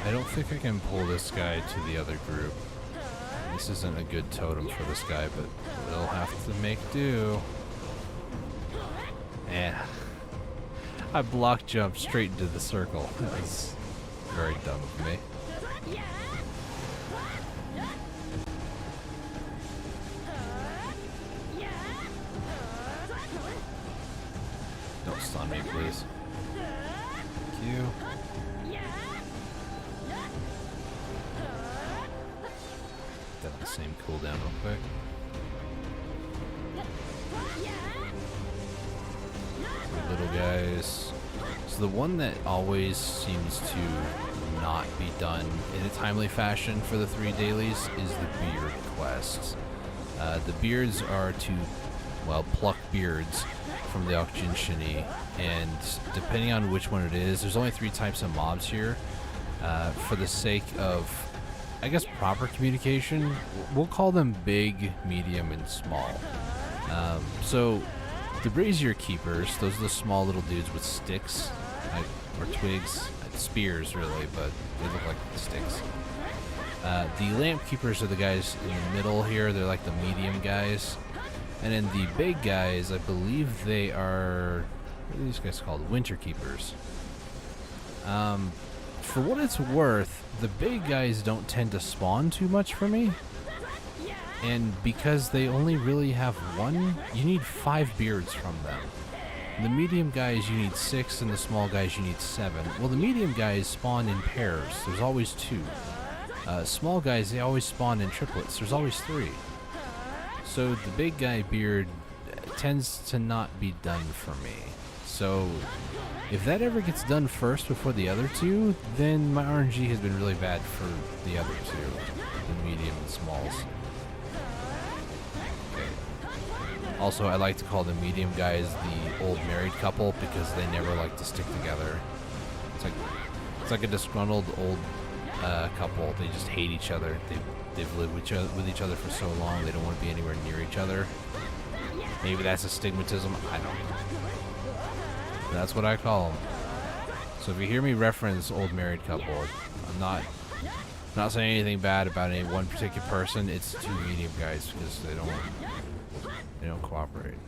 I don't think I can pull this guy to the other group. This isn't a good totem for this guy, but we'll have to make do. I block jumped straight into the circle. That's very dumb of me. Don't stun me, please. Thank you. Got the same cooldown real quick. Little guys. So the one that always seems to not be done in a timely fashion for the 3 dailies is the beard quests. The beards are to, well, pluck beards from the Okjin and depending on which one it is, there's only 3 types of mobs here. For the sake of, I guess, proper communication, we'll call them big, medium, and small. So the brazier keepers, those are the small little dudes with sticks, or twigs, spears really, but they look like sticks. The lamp keepers are the guys in the middle here, they're like the medium guys. And then the big guys, I believe they are, what are these guys called? Winter keepers. For what it's worth, the big guys don't tend to spawn too much for me. And because they only really have 1, you need 5 beards from them. The medium guys you need 6 and the small guys you need 7. Well, the medium guys spawn in pairs. There's always 2. Small guys, they always spawn in triplets. There's always 3. So the big guy beard tends to not be done for me. So if that ever gets done first before the other 2, then my RNG has been really bad for the other 2, the medium and smalls. Okay. Also, I like to call the medium guys the old married couple because they never like to stick together. It's like a disgruntled old couple. They just hate each other. They've lived with each other for so long, they don't want to be anywhere near each other. Maybe that's a stigmatism, I don't know. That's what I call them. So if you hear me reference old married couple, I'm not saying anything bad about any one particular person. It's 2 medium guys because they don't cooperate.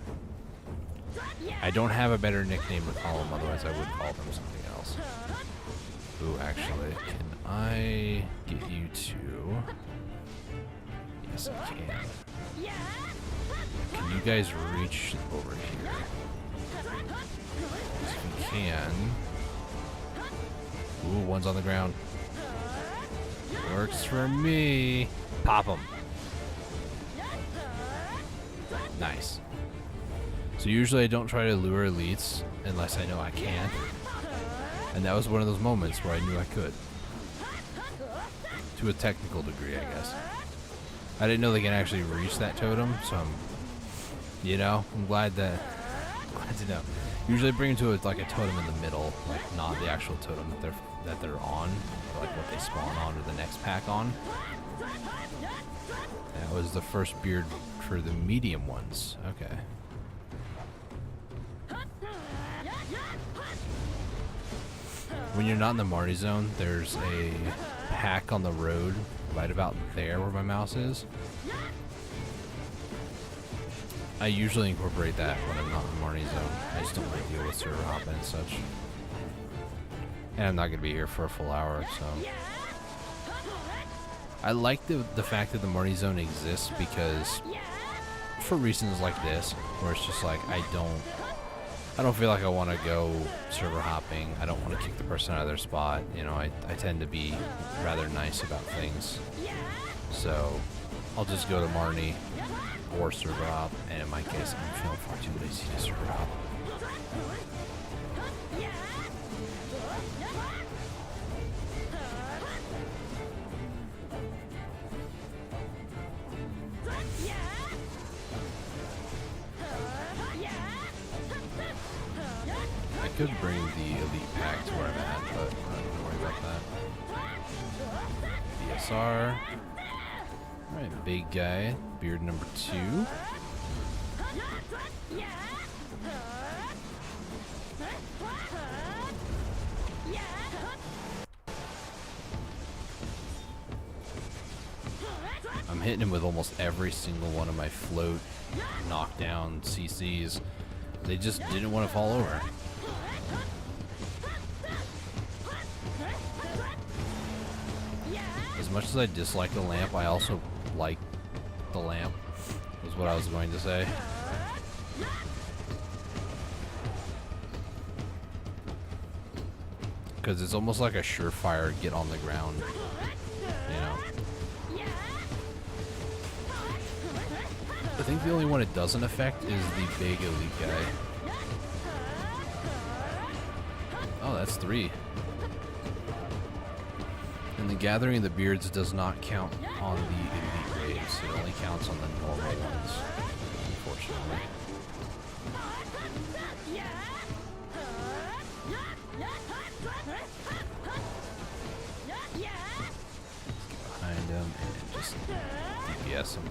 I don't have a better nickname to call them, otherwise I would call them something else. Ooh, actually, can I get you to... Yes, I can. Can you guys reach over here? If you can. Ooh, one's on the ground. Works for me. Pop them. Nice. So usually I don't try to lure elites unless I know I can. And that was one of those moments where I knew I could. To a technical degree, I guess. I didn't know they can actually reach that totem, so I'm glad that Glad to know. Usually bring them to like a totem in the middle, like not the actual totem that they're on, but like what they spawn on or the next pack on. That was the first beard for the medium ones. Okay. When you're not in the Marty zone, there's a pack on the road right about there where my mouse is. I usually incorporate that when I'm not in the Marty zone. I just don't like to deal with server hopping and such. And I'm not going to be here for a full hour, so... I like the fact that the Marty zone exists because... for reasons like this, where it's just like, I don't feel like I want to go server hopping. I don't want to kick the person out of their spot. You know, I tend to be rather nice about things. So, I'll just go to Marnie or server hop, and in my case, I'm feeling far too lazy to server hop. I could bring the elite pack to where I'm at, but I'm not gonna worry about that. BSR. Alright, big guy. Beard number 2. I'm hitting him with almost every single one of my float knockdown CCs. They just didn't want to fall over. As much as I dislike the lamp, I also like the lamp, was what I was going to say. Because it's almost like a surefire get on the ground, you know. I think the only one it doesn't affect is the big elite guy. Oh, that's 3. And the Gathering of the Beards does not count on the elite waves. It only counts on the normal ones, unfortunately. Get behind him and just DPS him.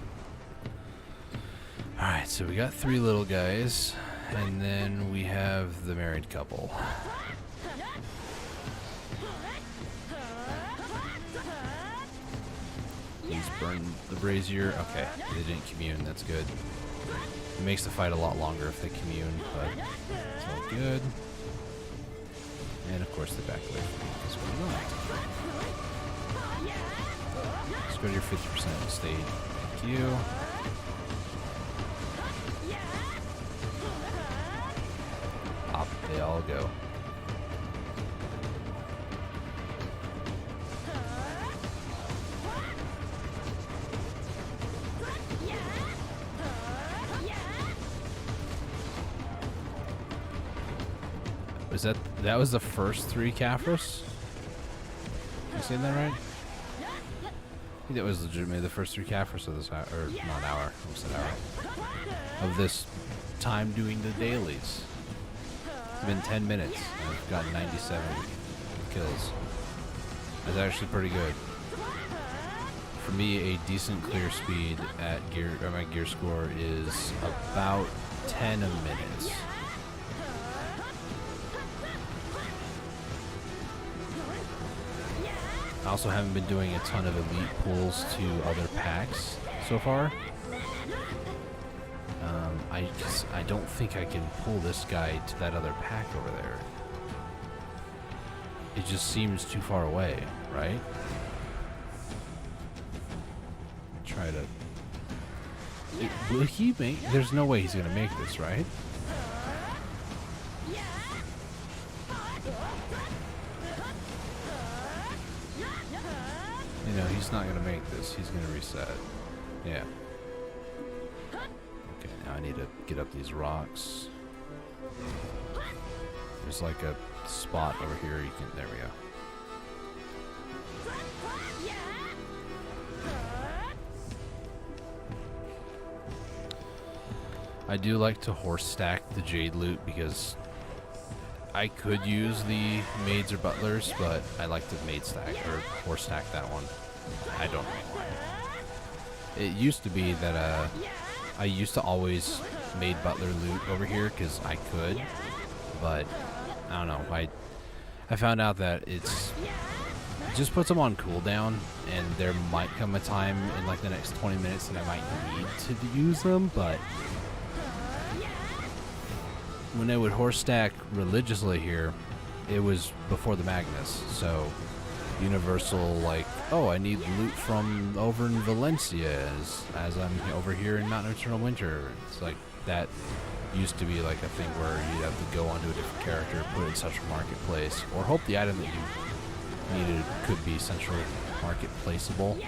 Alright, so we got 3 little guys, and then we have the married couple. He's burned the brazier. Okay, they didn't commune, that's good. It makes the fight a lot longer if they commune, but it's all good. And of course they back away from me because why not? Let's go to your 50% state. Thank you. Up they all go. Was that was the first 3 Caphras? Am I saying that right? I think that was legitimately the first 3 Caphras of this hour, or not hour, almost an hour, of this time doing the dailies. It's been 10 minutes, and I've got 97 kills. That's actually pretty good. For me, a decent clear speed at my gear score is about 10 a minute. I also haven't been doing a ton of elite pulls to other packs so far. I don't think I can pull this guy to that other pack over there. It just seems too far away, right? Try to... will he make... There's no way he's gonna make this, right? You know, he's not gonna make this. He's gonna reset. Yeah. Okay, now I need to get up these rocks. There's like a spot over here you can... There we go. I do like to horse stack the jade loot because I could use the maids or butlers, but I like to maid stack or horse stack that one. I don't know why. It used to be that I used to always maid butler loot over here because I could, but I don't know. I found out that it just puts them on cooldown, and there might come a time in like the next 20 minutes that I might need to use them, but when I would horse stack religiously here, it was before the Magnus, so universal, like, oh, I need loot from over in Valencia as I'm over here in Mountain Eternal Winter. It's like that used to be like a thing where you'd have to go onto a different character, put it in Central Marketplace, or hope the item that you needed could be Central Marketplaceable.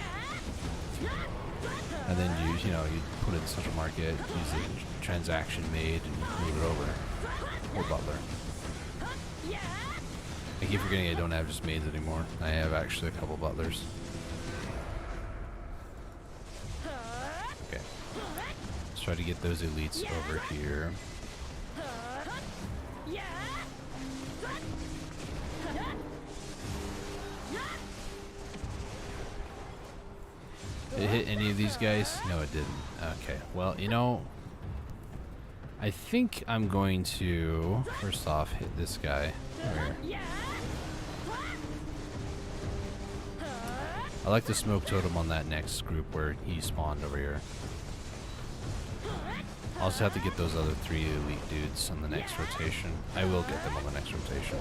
And then you put it in Central Market, use the transaction made, and move it over. Or butler. I keep forgetting I don't have just maids anymore. I have actually a couple butlers. Okay. Let's try to get those elites over here. Did it hit any of these guys? No, it didn't. Okay. Well, I think I'm going to, first off, hit this guy here. I like the smoke totem on that next group where he spawned over here. I'll also have to get those other 3 elite dudes on the next rotation. I will get them on the next rotation.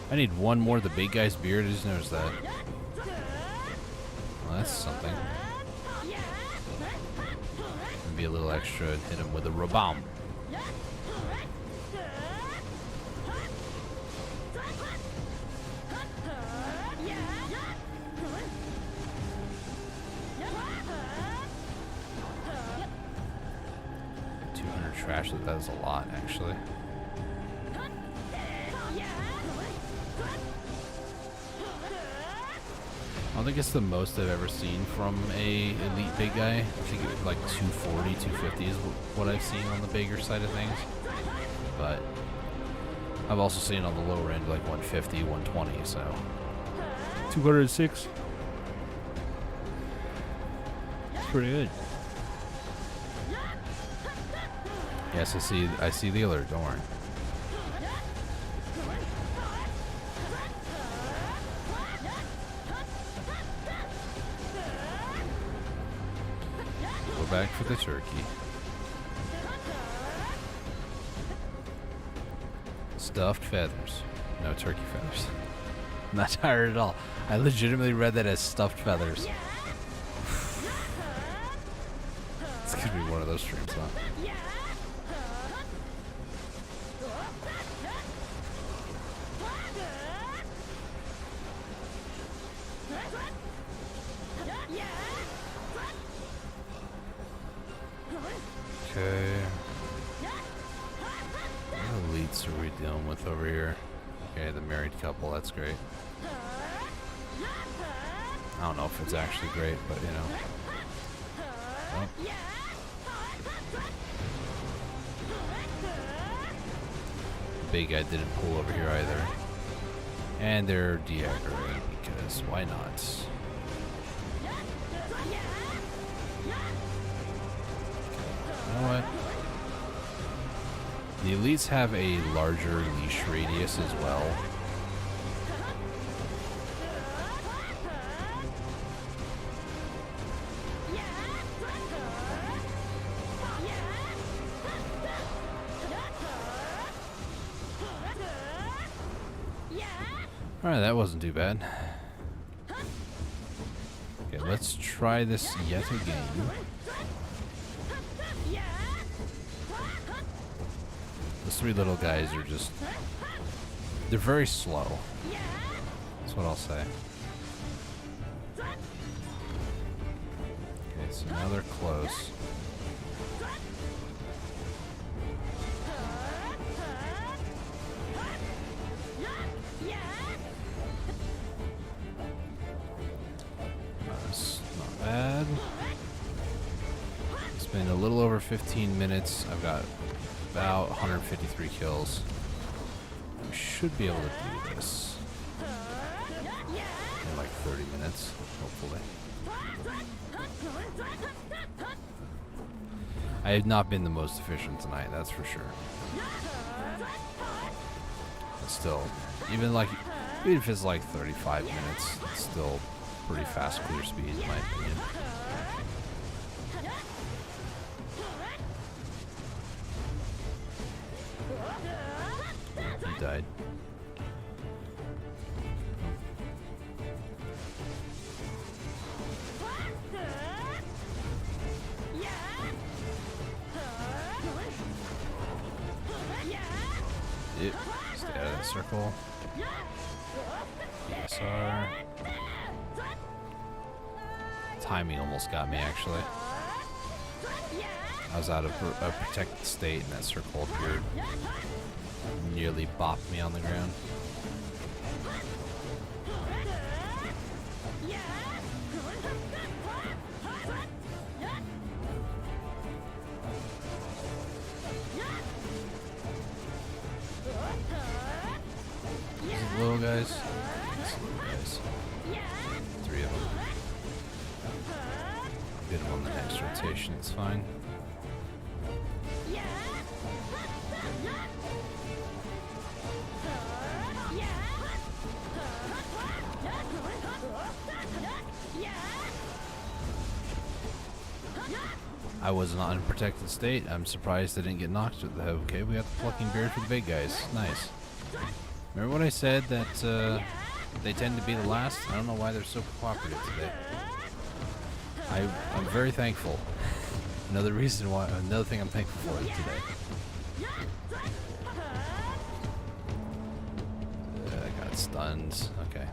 I need one more of the big guy's beard. I just noticed that. Well, that's something. Maybe a little extra and hit him with a Rabam. Trash that is a lot, actually. I don't think it's the most I've ever seen from a elite big guy. I think it was like 240, 250 is what I've seen on the bigger side of things. But I've also seen on the lower end like 150, 120, so 206. It's pretty good. Yes, I see the alert, don't worry. Go back for the turkey. Stuffed feathers. No turkey feathers. I'm not tired at all. I legitimately read that as stuffed feathers. It's gonna be one of those streams, huh? Okay. What elites are we dealing with over here? Okay, the married couple, that's great. I don't know if it's actually great, but Oh. The big guy didn't pull over here either. And they're deaggroing because why not? You know what? The elites have a larger leash radius as well. Alright, that wasn't too bad. Okay, let's try this yet again. Those 3 little guys are just... they're very slow. That's what I'll say. Okay, so now they're close. That's not bad. Spend a little over 15 minutes. I've got about 153 kills. We should be able to do this in like 30 minutes, hopefully. I have not been the most efficient tonight, that's for sure. But still, even if it's like 35 minutes, it's still pretty fast clear speed in my opinion. He died. Yep. Stay out of that circle. ESR. Timing almost got me, actually. I was out of a protected state and that circle appeared. Nearly bopped me on the ground. These little guys. These little guys. 3 of them. I'll get them on the next rotation, it's fine. I was in an unprotected state. I'm surprised I didn't get knocked. Okay, we got the plucking beard for the big guys. Nice. Remember when I said that they tend to be the last? I don't know why they're so cooperative today. I'm very thankful. Another thing I'm thankful for today. I got stunned. Okay.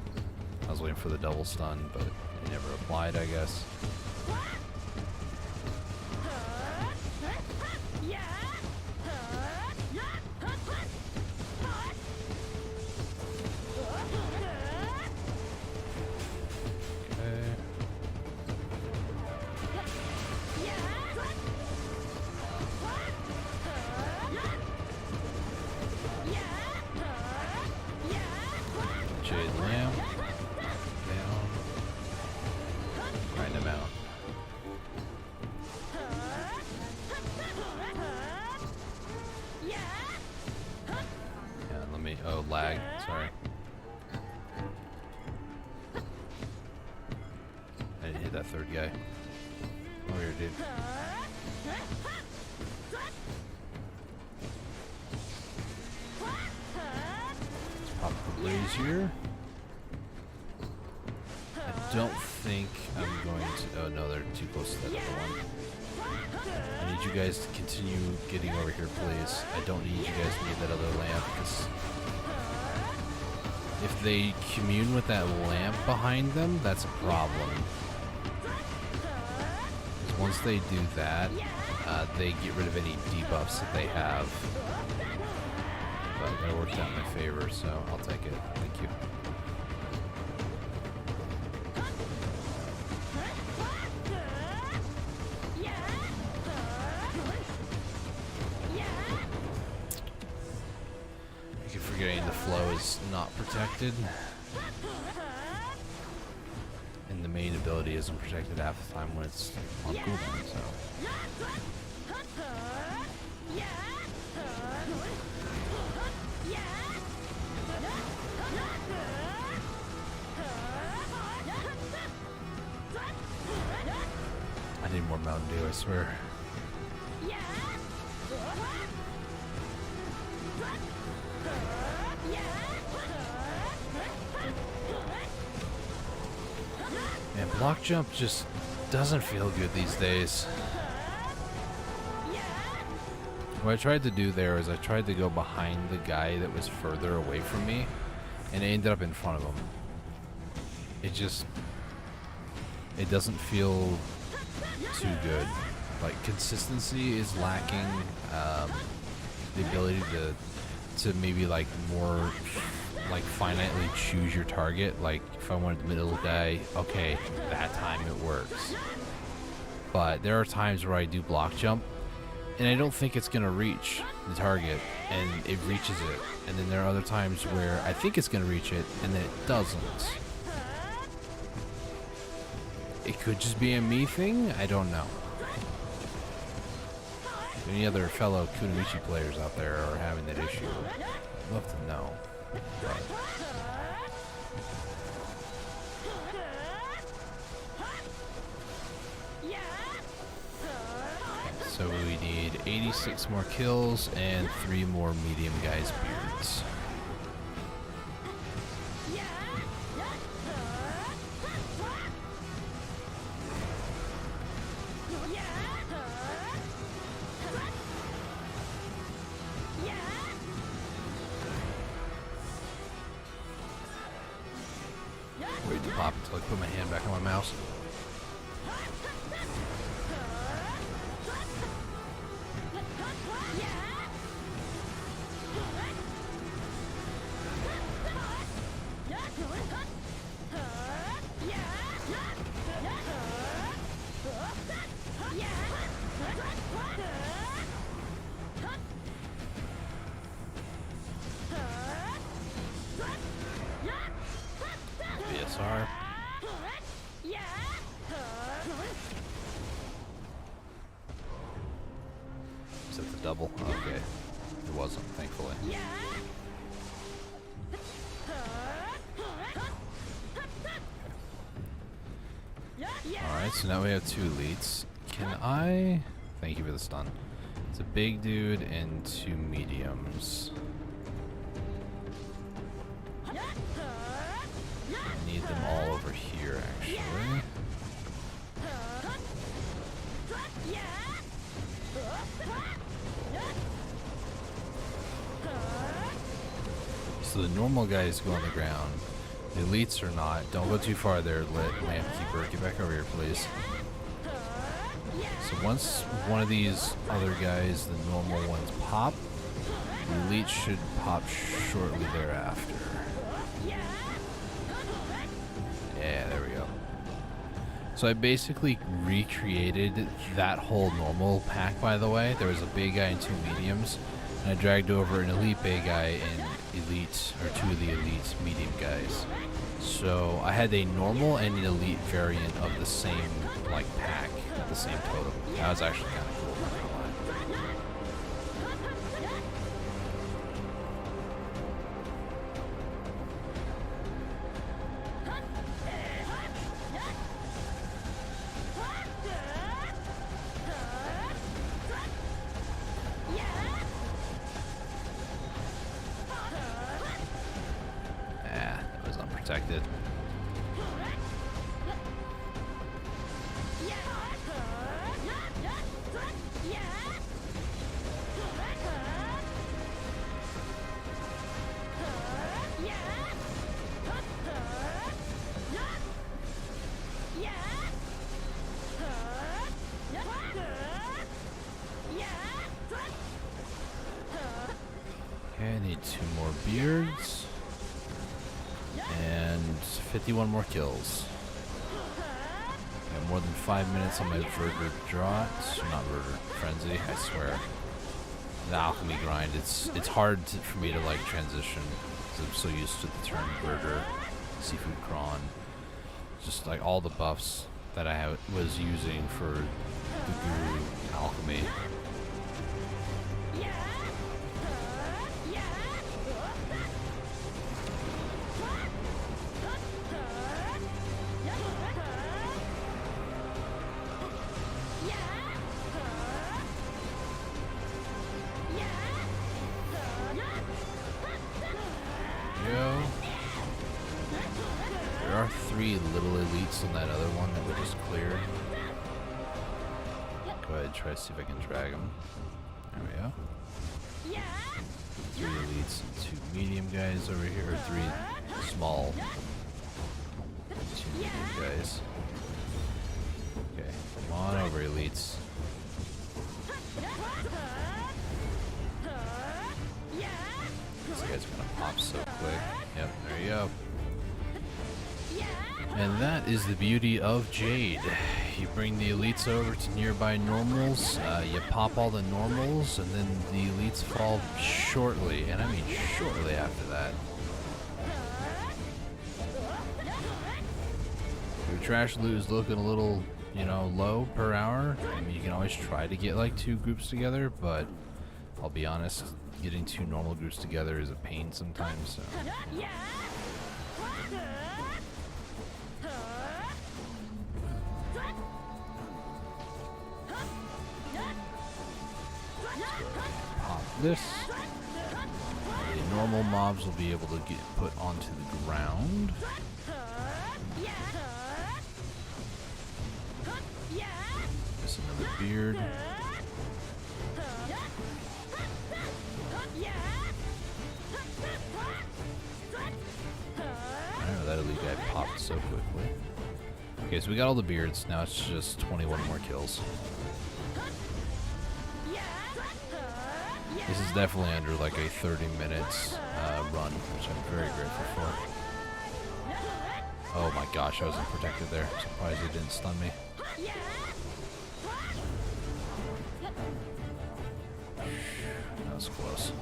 I was waiting for the double stun, but it never applied, I guess. Oh, lag. Sorry. I didn't hit that third guy. Oh, here, dude. Let's pop the blaze here. I don't think I'm going to... Oh, no, they're too close to that other one. I need you guys to continue getting over here, please. I don't need you guys to get that other lamp, because if they commune with that lamp behind them, that's a problem. Because once they do that, they get rid of any debuffs that they have. But that worked out in my favor, so I'll take it. Thank you. Forgetting the flow is not protected, and the main ability isn't protected half the time when it's on cooldown, so. I need more Mountain Dew, I swear. And block jump just doesn't feel good these days. What I tried to do there is I tried to go behind the guy that was further away from me, and I ended up in front of him. It doesn't feel too good. Like, consistency is lacking. The ability to maybe like more like finitely choose your target. Like if I wanted the middle guy, okay, that time it works. But there are times where I do block jump and I don't think it's gonna reach the target, and it reaches it. And then there are other times where I think it's gonna reach it, and then it doesn't. It could just be a me thing. I don't know. If any other fellow Kunoichi players out there are having that issue, I'd love to know. But so we need 86 more kills and 3 more medium guys' beards. Wait to pop until I put my hand back on my mouse. BSR. Is it the double? Okay. It wasn't, thankfully. Alright, so now we have 2 elites. Can I... Thank you for the stun. It's a big dude and 2 mediums. I need them all over here, actually. So the normal guys go on the ground. The elites are not. Don't go too far there, Lamp Keeper. Get back over here, please. So once one of these other guys, the normal ones, pop, the elites should pop shortly thereafter. Yeah, there we go. So I basically recreated that whole normal pack, by the way. There was a big guy and 2 mediums, and I dragged over an elite big guy and elite, or 2 of the elite medium guys. So I had a normal and an elite variant of the same like pack, the same totem. That was actually kind of cool. Not gonna lie. That was unprotected. Okay, I need 2 more beards. And 51 more kills. I have more than 5 minutes on my Verdure Drought. Not Verdure, Frenzy, I swear. The Alchemy grind, it's hard for me to like transition because I'm so used to the term Verdure, Seafood Cron. Just like all the buffs that I was using for the Guru Alchemy. There are 3 little elites on that other one that we just cleared. Go ahead and try to see if I can drag them. There we go. 3 elites and 2 medium guys over here, or 3 small, 2 medium guys. Okay, come on over, elites. This guy's gonna pop so quick. Yep, there you go. And that is the beauty of Jade. you bring the elites over to nearby normals, you pop all the normals, and then the elites fall shortly, and I mean shortly after that. Your trash loot is looking a little, you know, low per hour. I mean, you can always try to get like 2 groups together, but I'll be honest, getting 2 normal groups together is a pain sometimes, so. Pop this. The normal mobs will be able to get put onto the ground. Just another beard. I know that elite guy popped so quickly. Okay, so we got all the beards. Now it's just 21 more kills. This is definitely under like a 30 minutes run, which I'm very grateful for. Oh my gosh, I wasn't protected there. I'm surprised it didn't stun me. That was close.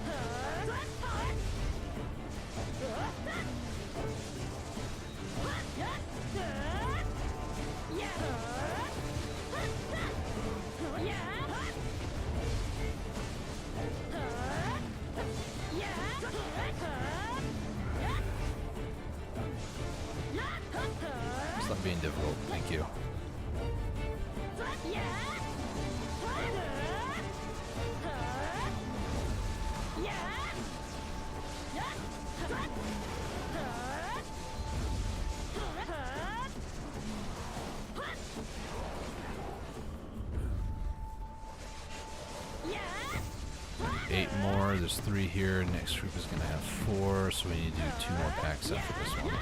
Stop being difficult, thank you. Eight more, there's 3 here, next group is gonna have 4, so we need to do 2 more packs after this one.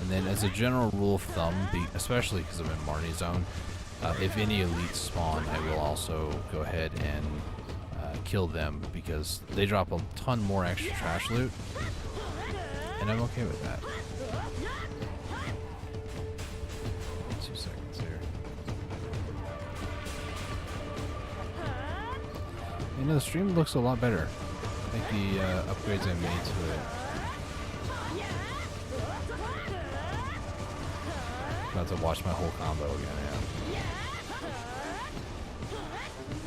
And then as a general rule of thumb, especially because I'm in Marnie zone, if any elites spawn, I will also go ahead and kill them because they drop a ton more extra trash loot, and I'm okay with that. 2 seconds here. You know, the stream looks a lot better. I think the upgrades I made to it. About to watch my whole combo again, yeah.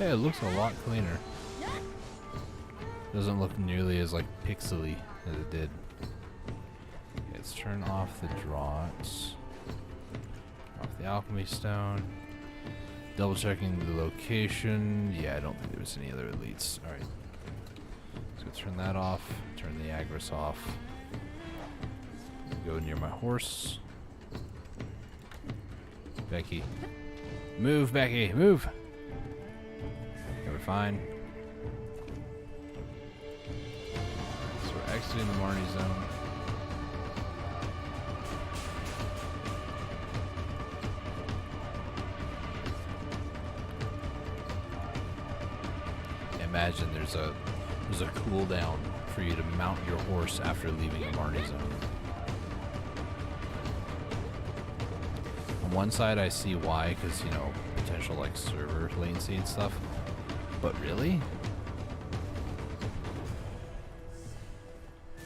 Yeah, it looks a lot cleaner. Doesn't look nearly as like pixely as it did. Okay, let's turn off the draughts. Off the alchemy stone. Double checking the location. Yeah, I don't think there was any other elites. Alright. So turn that off. Turn the Agris off. Go near my horse. Becky. Move, Becky, move! Okay, we're fine. So we're exiting the Marnie zone. Imagine there's a cooldown for you to mount your horse after leaving a Marnie zone. On one side I see why, because, you know, potential like server latency and stuff, but really?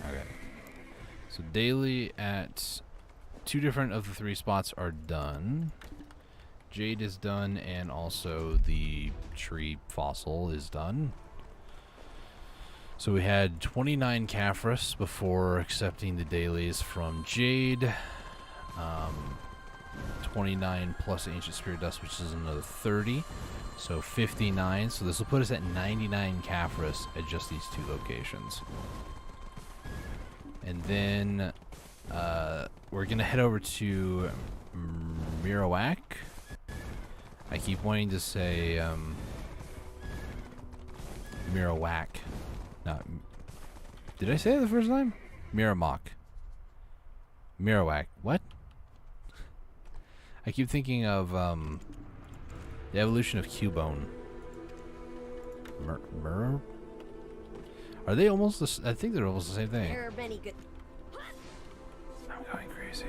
Okay. So daily at 2 different of the 3 spots are done. Jade is done, and also the tree fossil is done. So we had 29 Caphras before accepting the dailies from Jade. 29 plus Ancient Spirit Dust, which is another 30. So 59. So this will put us at 99 Caphras at just these 2 locations. And then we're going to head over to Mirawak. I keep wanting to say Mirawak. Not. Did I say it the first time? Miramok. Mirawak. What? I keep thinking of the evolution of Cubone. Mur? Are they almost the I think they're almost the same thing. There are many good. I'm going crazy.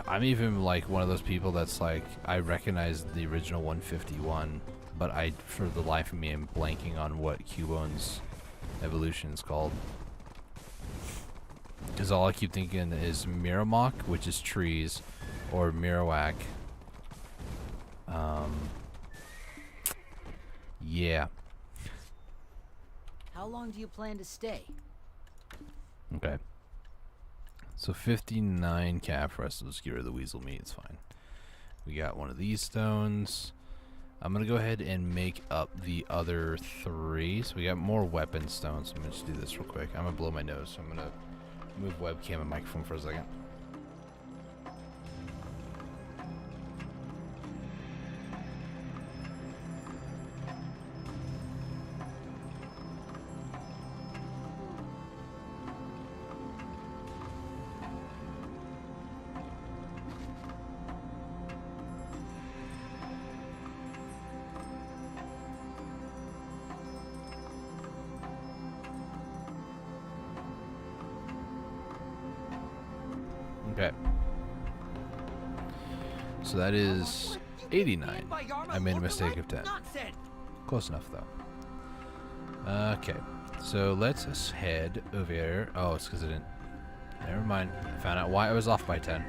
I'm even like one of those people that's like, I recognize the original 151, but I, for the life of me, am blanking on what Cubone's evolution is called. Because all I keep thinking is Miramok, which is trees, or Mirawak. Yeah. How long do you plan to stay? Okay. So 59 cap for us to just get rid of the weasel meat. It's fine. We got one of these stones. I'm going to go ahead and make up the other 3. So we got more weapon stones. So I'm going to just do this real quick. I'm going to blow my nose. So I'm going to move webcam and microphone for a second. Okay. So that is 89. I made a mistake of 10. Close enough, though. Okay. So let's head over here. Oh, it's because I didn't. Never mind. I found out why I was off by 10.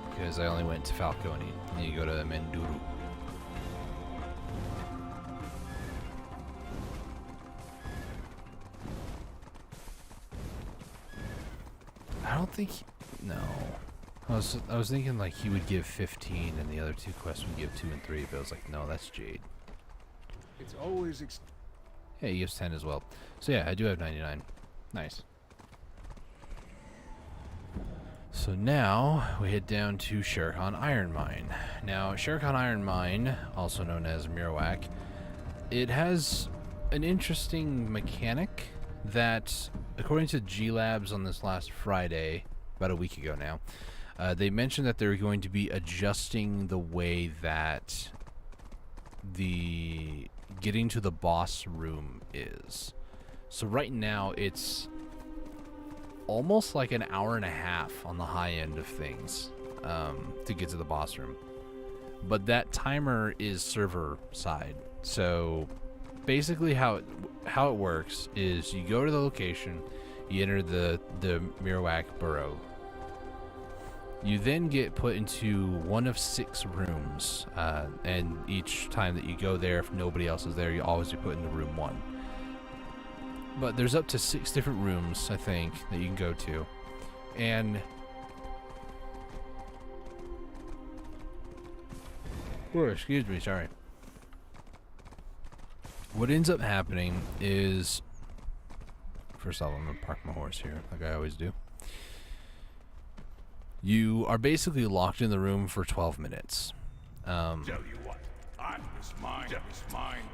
Because I only went to Falcone. And you go to Menduru. I don't think no. I was thinking like he would give 15 and the other 2 quests would give 2 and 3, but I was like, no, that's Jade. It's always Yeah, he gives 10 as well. So yeah, I do have 99. Nice. So now we head down to Sherikhan Iron Mine. Now, Sherikhan Iron Mine, also known as Mirawak, it has an interesting mechanic that, according to G Labs on this last Friday, about a week ago now, they mentioned that they're going to be adjusting the way that the getting to the boss room is. So right now it's almost like an hour and a half on the high end of things to get to the boss room. But that timer is server side. So basically how it works is you go to the location, you enter the Mirawak Burrow. You then get put into one of 6 rooms, and each time that you go there, if nobody else is there, you always be put into room 1. But there's up to 6 different rooms, I think, that you can go to. And oh, excuse me, sorry. What ends up happening is, first off, I'm gonna park my horse here, like I always do. You are basically locked in the room for 12 minutes. Tell you what, I was mine.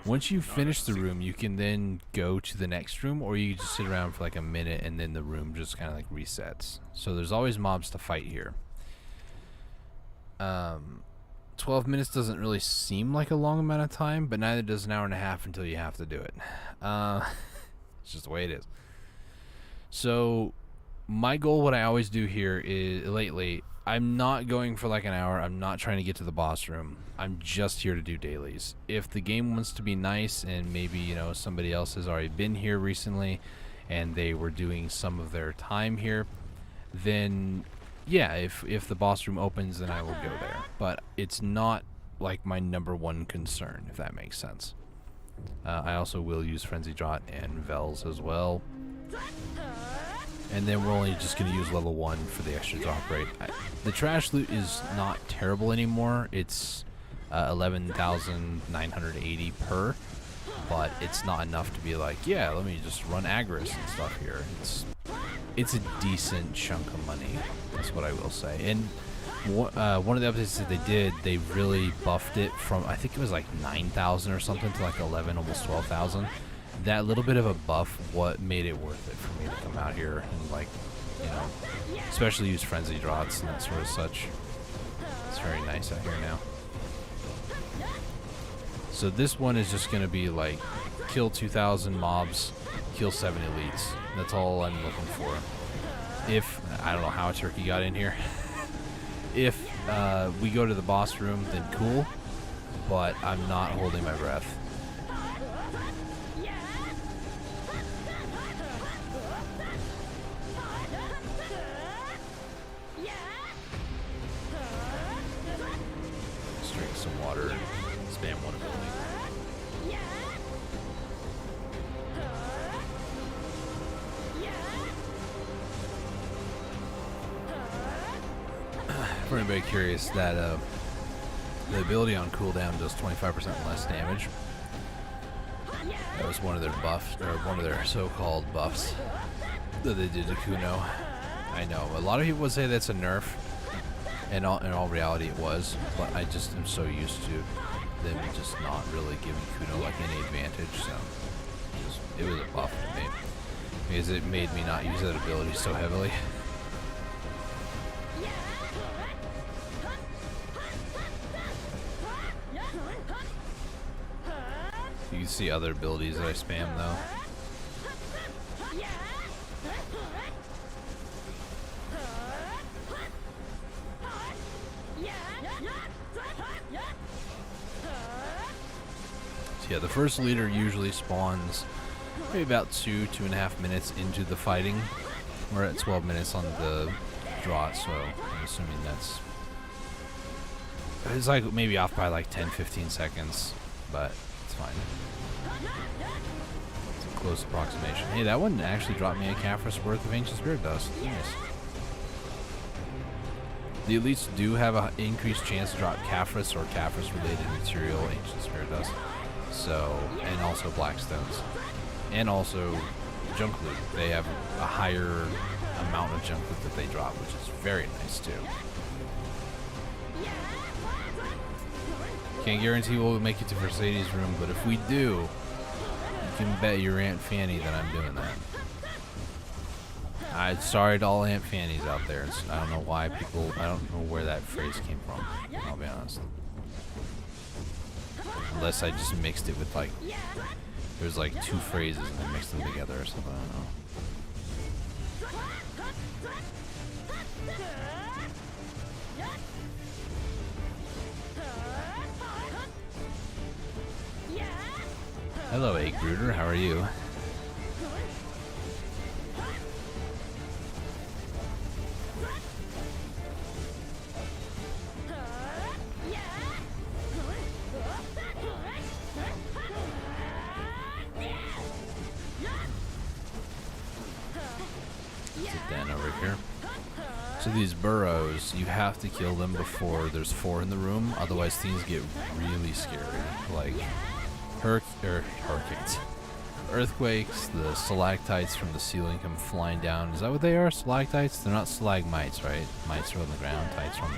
Once you finish the room, you can then go to the next room, or you can just sit around for like a minute and then the room just kind of like resets. So there's always mobs to fight here. 12 minutes doesn't really seem like a long amount of time, but neither does an hour and a half until you have to do it. It's just the way it is. So my goal, what I always do here is, lately, I'm not going for like an hour. I'm not trying to get to the boss room. I'm just here to do dailies. If the game wants to be nice and maybe, you know, somebody else has already been here recently and they were doing some of their time here, then yeah, if the boss room opens, then I will go there. But it's not like my #1 concern, if that makes sense. I also will use Frenzy Draught and Vels as well. And then we're only just going to use level 1 for the extra drop rate. The trash loot is not terrible anymore. It's 11,980 per, but it's not enough to be like, yeah, let me just run Agris and stuff here. It's a decent chunk of money. That's what I will say. And one of the updates that they did, they really buffed it from, I think it was like 9,000 or something to like 11, almost 12,000. that little bit of a buff what made it worth it for me to come out here and, like, you know, especially use frenzy drops and that sort of such. It's very nice out here now. So this one is just going to be like kill 2,000 mobs, kill 7 elites. That's all I'm looking for. If, I don't know how a turkey got in here. If we go to the boss room, then cool, but I'm not holding my breath. Just drink some water and spam one ability. For anybody curious, that the ability on cooldown does 25% less damage. That was one of their buffs, or one of their so-called buffs that they did to Kuno. I know a lot of people would say that's a nerf, and in all reality it was, but I just am so used to them just not really giving Kuno like any advantage. So it was a buff to me because it made me not use that ability so heavily. You can see other abilities that I spam though. So yeah, the first leader usually spawns maybe about 2.5 minutes into the fighting. We're at 12 minutes on the draw, so I'm assuming it's like maybe off by like 10-15 seconds, but it's fine. It's a close approximation. Hey, that one actually dropped me a Caphras worth of Ancient Spirit Dust. Nice. The elites do have an increased chance to drop Caphras or Caphras related material, Ancient Spirit Dust. So, and also Blackstones. And also junk loot. They have a higher amount of junk loot that they drop, which is very nice too. Can't guarantee we'll make it to Mercedes' room, but if we do, you can bet your Aunt Fanny that I'm doing that. I'm sorry to all Aunt Fannies out there. I don't know why people, I don't know where that phrase came from, I'll be honest. Unless I just mixed it with like, there's like 2 phrases and I mixed them together or something, I don't know. Hello, Egg Brooder. How are you? There's a den over here. So these burrows, you have to kill them before there's 4 in the room. Otherwise, things get really scary. Like hurricanes, earthquakes, the stalactites from the ceiling come flying down. Is that what they are? Stalactites? They're not stalagmites, right? Mites are on the ground, tights from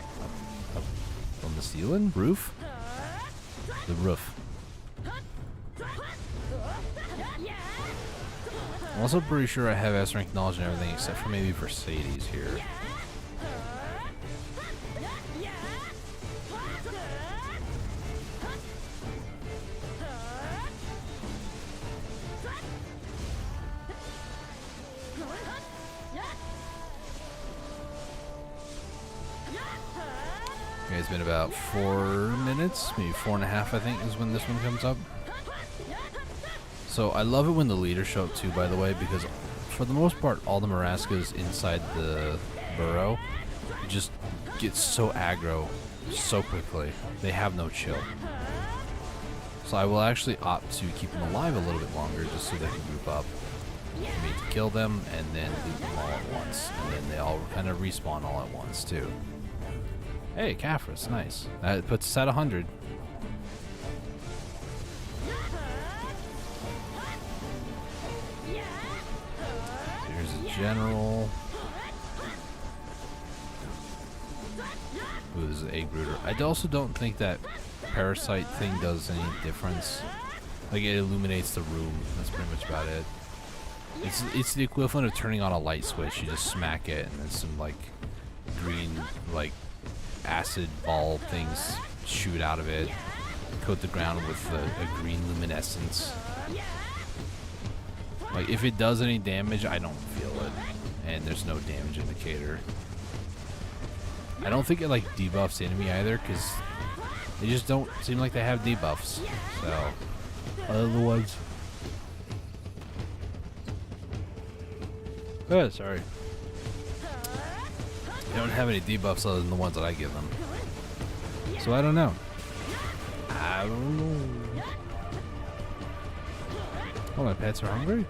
up on the ceiling? Roof? The roof. I'm also pretty sure I have S-rank knowledge and everything except for maybe Mercedes here. Okay, it's been about 4 minutes, maybe 4.5 I think is when this one comes up. So I love it when the leaders show up too, by the way, because for the most part all the Maraskas inside the burrow just get so aggro so quickly. They have no chill. So I will actually opt to keep them alive a little bit longer just so they can group up. For me to kill them and then loot them all at once. And then they all kind of respawn all at once too. Hey, Caphras, nice. That puts us at 100. Here's a general. Ooh, this is an egg brooder. I also don't think that parasite thing does any difference. Like it illuminates the room. That's pretty much about it. It's the equivalent of turning on a light switch. You just smack it, and then some like green like acid ball things shoot out of it. Coat the ground with a green luminescence. Like if it does any damage, I don't feel it, and there's no damage indicator. I don't think it like debuffs the enemy either, because they just don't seem like they have debuffs. So otherwise, oh sorry, they don't have any debuffs other than the ones that I give them. So I don't know. Oh, my pets are hungry?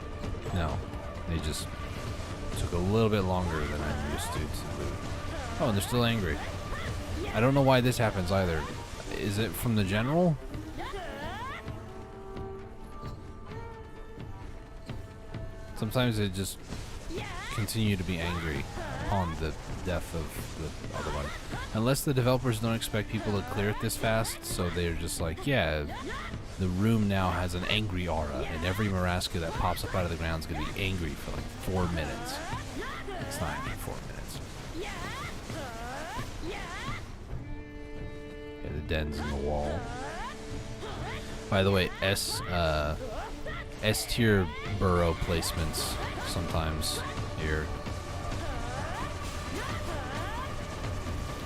No, they just took a little bit longer than I'm used to loot. Oh, and they're still angry. I don't know why this happens either. Is it from the general? Sometimes they just continue to be angry upon the death of the other one. Unless the developers don't expect people to clear it this fast, so they're just like, yeah, the room now has an angry aura, and every Marasca that pops up out of the ground is going to be angry for like 4 minutes. It's not even 4 minutes. Yeah, the den's in the wall. By the way, S tier burrow placements sometimes here.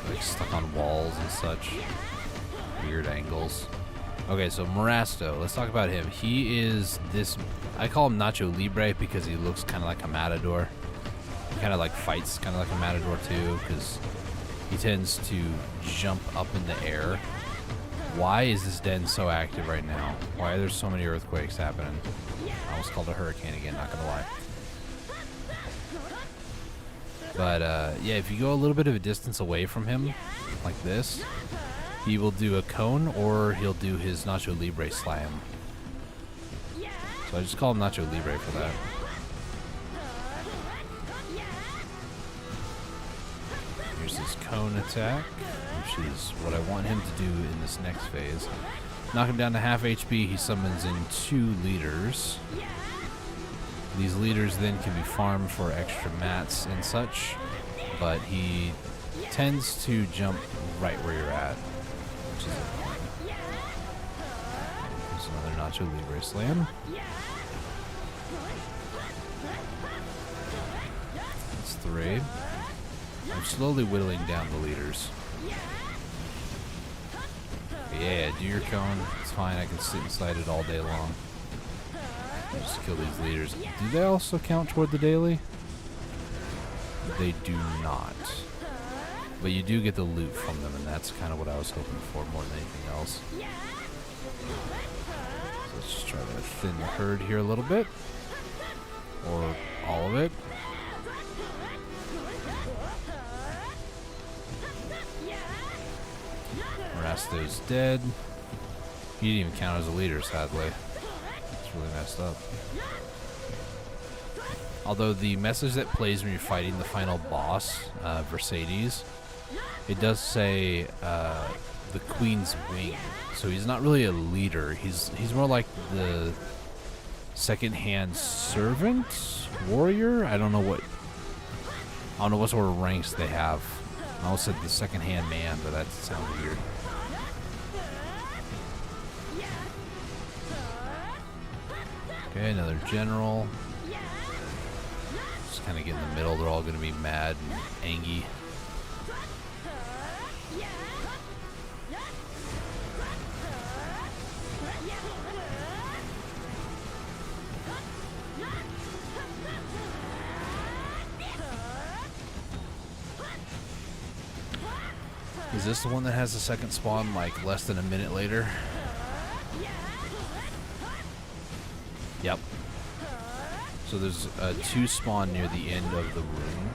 Like stuck on walls and such. Weird angles. Okay, so Morasto, let's talk about him. He is this, I call him Nacho Libre because he looks kind of like a matador. He kind of like fights kind of like a matador too, because he tends to jump up in the air. Why is this den so active right now? Why are there so many earthquakes happening? I almost called a hurricane again, not gonna lie. But yeah, if you go a little bit of a distance away from him, like this, he will do a cone or he'll do his Nacho Libre slam. So I just call him Nacho Libre for that. Here's his cone attack, which is what I want him to do in this next phase. Knock him down to half HP, he summons in 2 leaders. These leaders then can be farmed for extra mats and such, but he tends to jump right where you're at, which is annoying. There's another Nacho Libre slam. That's 3. I'm slowly whittling down the leaders. Yeah, do your cone. It's fine. I can sit inside it all day long. Just kill these leaders. Do they also count toward the daily? They do not. But you do get the loot from them, and that's kind of what I was hoping for more than anything else. So let's just try to thin the herd here a little bit. Or all of it. Rasto's dead. He didn't even count as a leader, sadly. It's really messed up. Although the message that plays when you're fighting the final boss, Mercedes, it does say the Queen's Wing. So he's not really a leader. He's more like the second-hand servant, warrior. I don't know what sort of ranks they have. I almost said the second-hand man, but that sounds weird. Okay, another general. Just kind of get in the middle. They're all going to be mad and angry. Is this the one that has the second spawn like less than a minute later? Yep. So there's 2 spawn near the end of the room.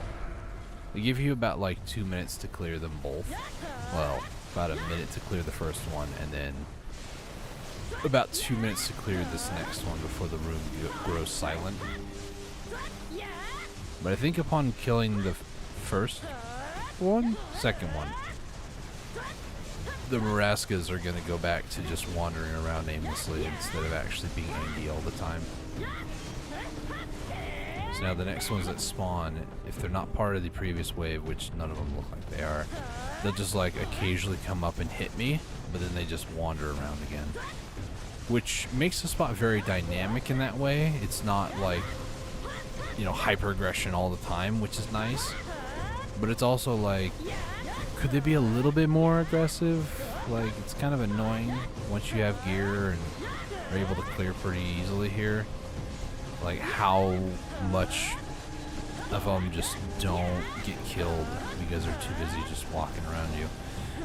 They give you about like 2 minutes to clear them both. Well, about a minute to clear the first one, and then about 2 minutes to clear this next one before the room grows silent. But I think upon killing the second one, the Maraskas are going to go back to just wandering around aimlessly instead of actually being angry all the time. So now the next ones that spawn, if they're not part of the previous wave, which none of them look like they are, they'll just like occasionally come up and hit me, but then they just wander around again. Which makes the spot very dynamic in that way. It's not like, you know, hyper aggression all the time, which is nice. But it's also like, could they be a little bit more aggressive? Like, it's kind of annoying once you have gear and are able to clear pretty easily here. Like how much of them just don't get killed because they're too busy just walking around you.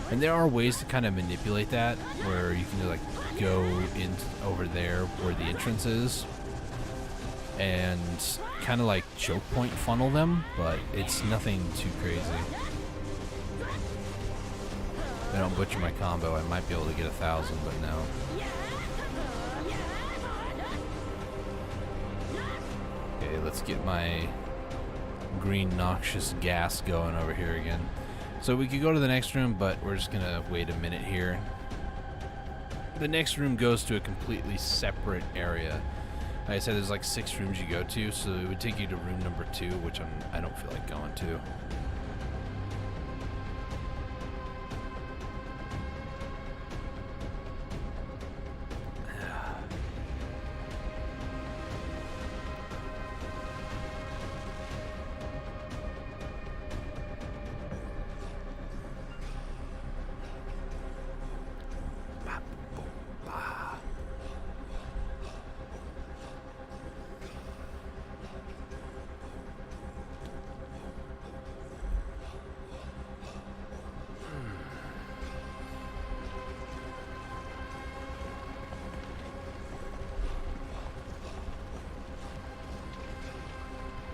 And there are ways to kind of manipulate that, where you can like go in over there where the entrance is and kind of like choke point funnel them, but it's nothing too crazy. If I don't butcher my combo, I might be able to get 1,000, but no. Okay, let's get my green noxious gas going over here again. So we could go to the next room, but we're just gonna wait a minute here. The next room goes to a completely separate area. Like I said, there's like 6 rooms you go to, so it would take you to room number 2, which I don't feel like going to.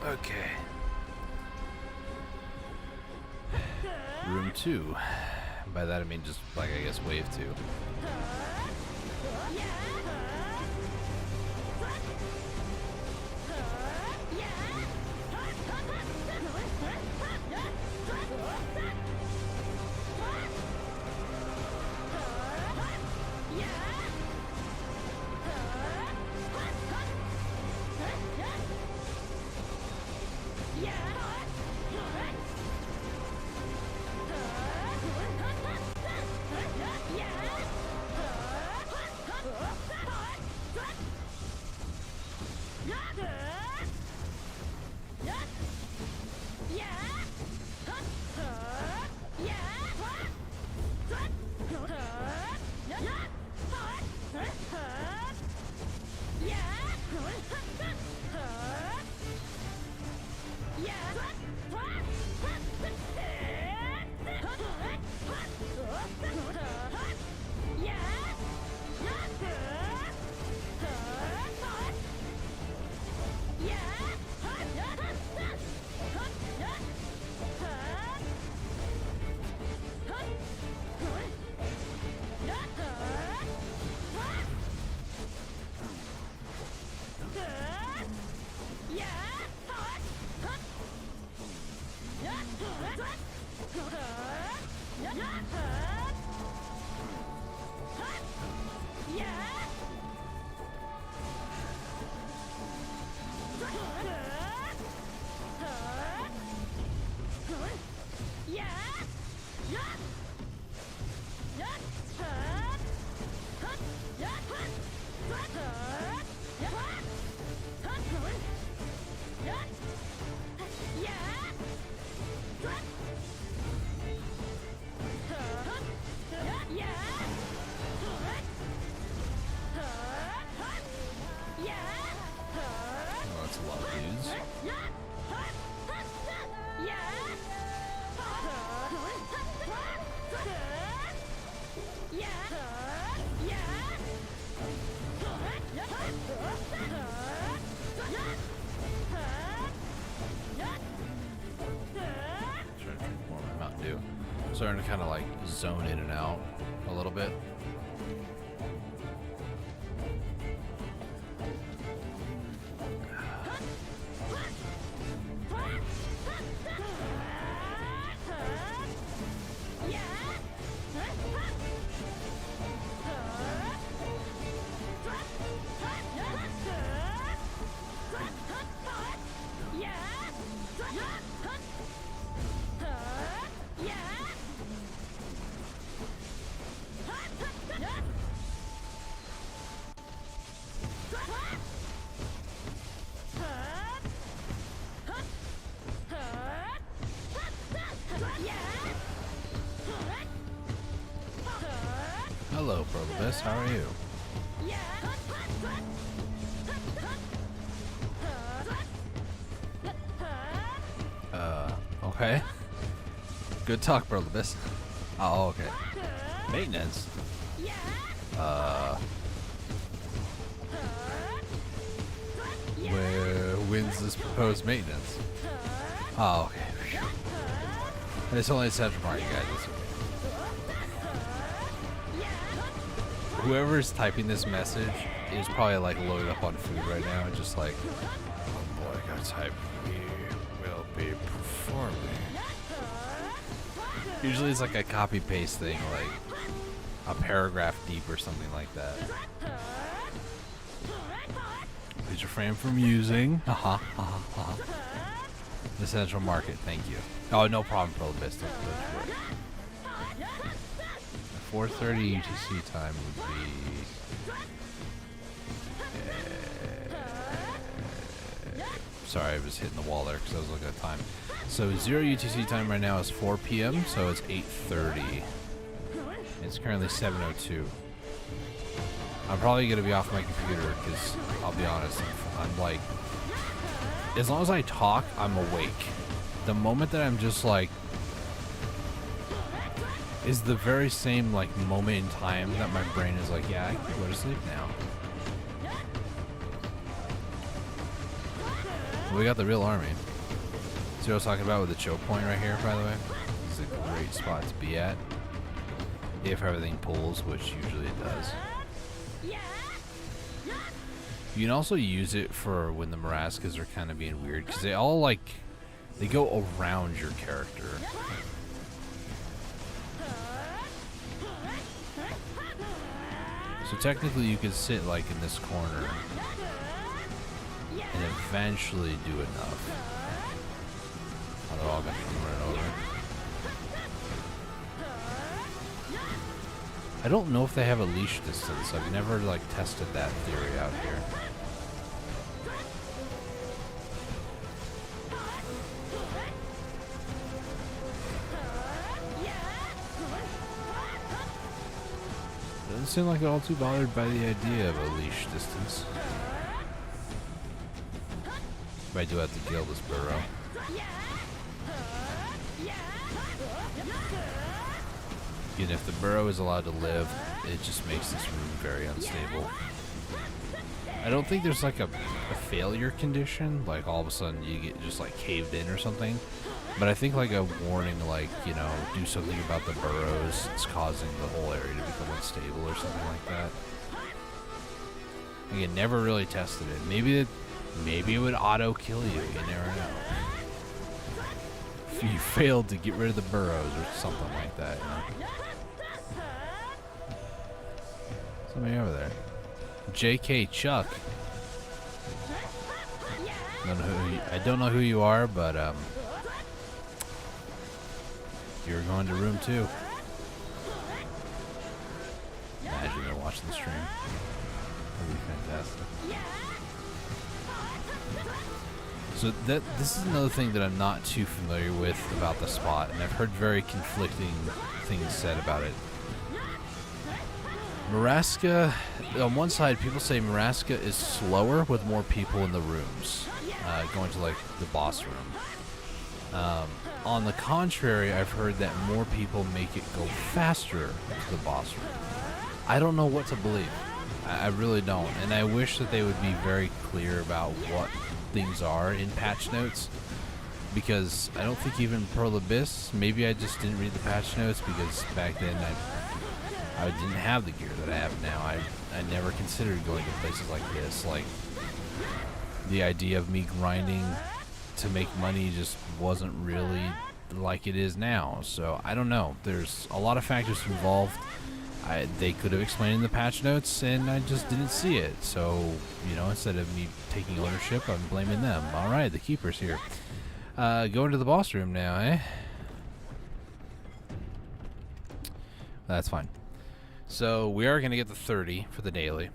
Okay. Room 2. By that I mean just like, I guess, wave 2. Starting to kind of like zone in and out a little bit. Lewis. How are you? Okay. Good talk, bro. The best. Oh, okay. Maintenance. Where wins this proposed maintenance? Oh, okay. And it's only a Central Market, guys. That's okay. Whoever's typing this message is probably like loaded up on food right now and just like, oh boy, I gotta type. We will be performing. Usually it's like a copy paste thing, like a paragraph deep or something like that. Please refrain from using the Central Market. Thank you. Oh, no problem, Probist. 4:30 UTC time would be. Sorry, I was hitting the wall there because I was looking at time. So 0 UTC time right now is 4 p.m. So it's 8:30. It's currently 7:02. I'm probably gonna be off my computer because I'll be honest, I'm like, as long as I talk, I'm awake. The moment that I'm just like, is the very same like moment in time that my brain is like, yeah, I can go to sleep now. We got the real army. See what I was talking about with the choke point right here, by the way? This is a great spot to be at. If everything pulls, which usually it does. You can also use it for when the Maraskas are kind of being weird, because they all like, they go around your character. So technically you could sit like in this corner and eventually do enough. Oh, they're all gonna come right over. I don't know if they have a leash distance. I've never like tested that theory out here. Doesn't seem like they're all too bothered by the idea of a leash distance. But I do have to kill this burrow. And if the burrow is allowed to live, it just makes this room very unstable. I don't think there's like a failure condition, like all of a sudden you get just like caved in or something. But I think like a warning, like, you know, do something about the burrows. It's causing the whole area to become unstable or something like that. Again, never really tested it. Maybe it would auto kill you. You never know. If you failed to get rid of the burrows or something like that. You know? Somebody over there. J.K. Chuck. I don't know who you are, but you're going to room 2. Imagine they're watching the stream. That'd be fantastic. So this is another thing that I'm not too familiar with about the spot, and I've heard very conflicting things said about it. Maraska, on one side, people say Maraska is slower with more people in the rooms, going to like the boss room. On the contrary, I've heard that more people make it go faster to the boss room. I don't know what to believe. I really don't, and I wish that they would be very clear about what things are in patch notes, because I don't think even Pearl Abyss, maybe I just didn't read the patch notes because back then I didn't have the gear that I have now. I never considered going to places like this. Like, the idea of me grinding to make money just wasn't really like it is now. So I don't know. There's a lot of factors involved. They could have explained in the patch notes, and I just didn't see it. So, you know, instead of me taking ownership, I'm blaming them. All right, the keeper's here. Going to the boss room now, eh? That's fine. So we are going to get the 30 for the daily.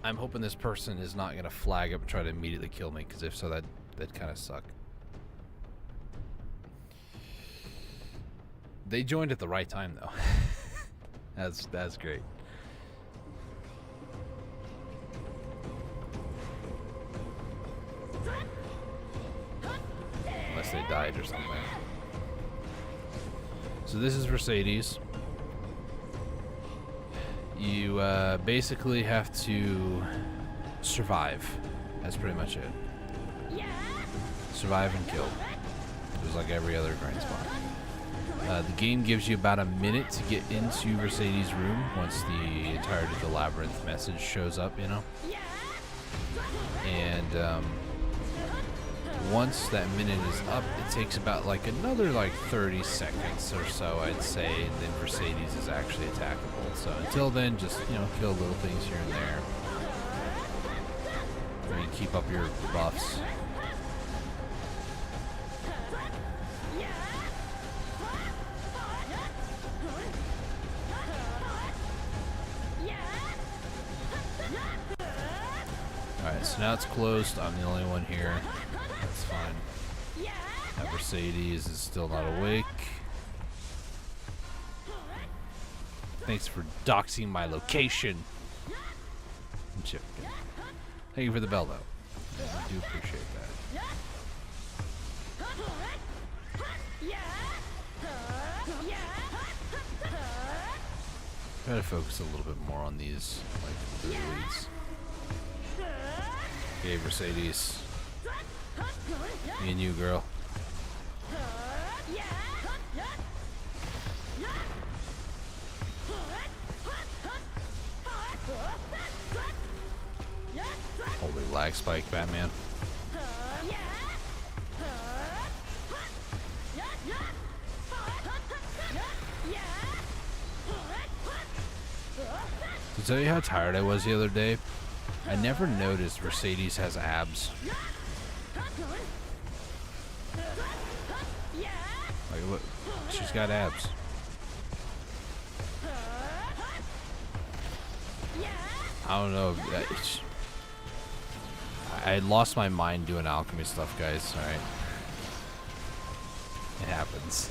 I'm hoping this person is not going to flag up and try to immediately kill me, because if so, that'd kind of suck. They joined at the right time, though. That's great. died or something. So this is Mercedes. You basically have to survive. That's pretty much it. Survive and kill. Just like every other grind spot. The game gives you about a minute to get into Mercedes' room once the entirety of the labyrinth message shows up, you know? And once that minute is up, it takes about like another like 30 seconds or so, I'd say, and then Mercedes is actually attackable. So until then, just, you know, kill little things here and there. I mean, keep up your buffs. Alright, so now it's closed. I'm the only one here. That's fine. That Mercedes is still not awake. Thanks for doxing my location. I'm joking. Thank you for the bell, though. I do appreciate that. Try to focus a little bit more on these, like, the leads. Okay, Mercedes. Me and you, girl. Holy lag spike, Batman. To tell you how tired I was the other day, I never noticed Mercedes has abs. Like, look, she's got abs. I don't know. I lost my mind doing alchemy stuff, guys. Alright. It happens.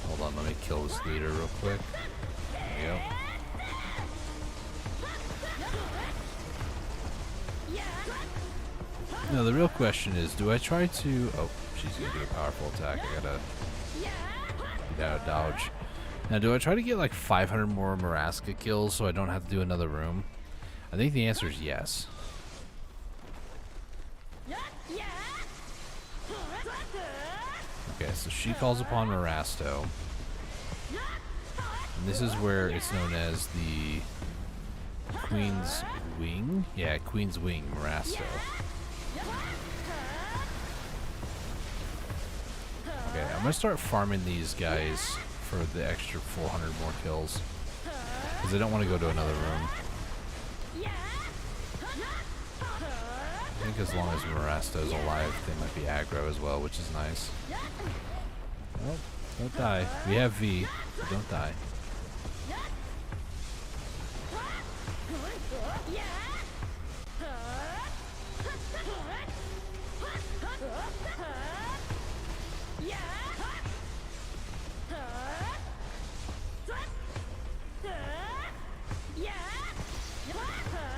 Hold on, let me kill this leader real quick. There we go. Now the real question is, do I try to... Oh, she's gonna do a powerful attack. I gotta get out of dodge. Now, do I try to get like 500 more Maraska kills so I don't have to do another room? I think the answer is yes. Okay, so she calls upon Marasto. And this is where it's known as the Queen's Wing? Yeah, Queen's Wing, Marasto. Okay, I'm gonna start farming these guys for the extra 400 more kills. Because I don't want to go to another room. I think as long as Marasto's alive, they might be aggro as well, which is nice. Oh, don't die. We have V, but don't die.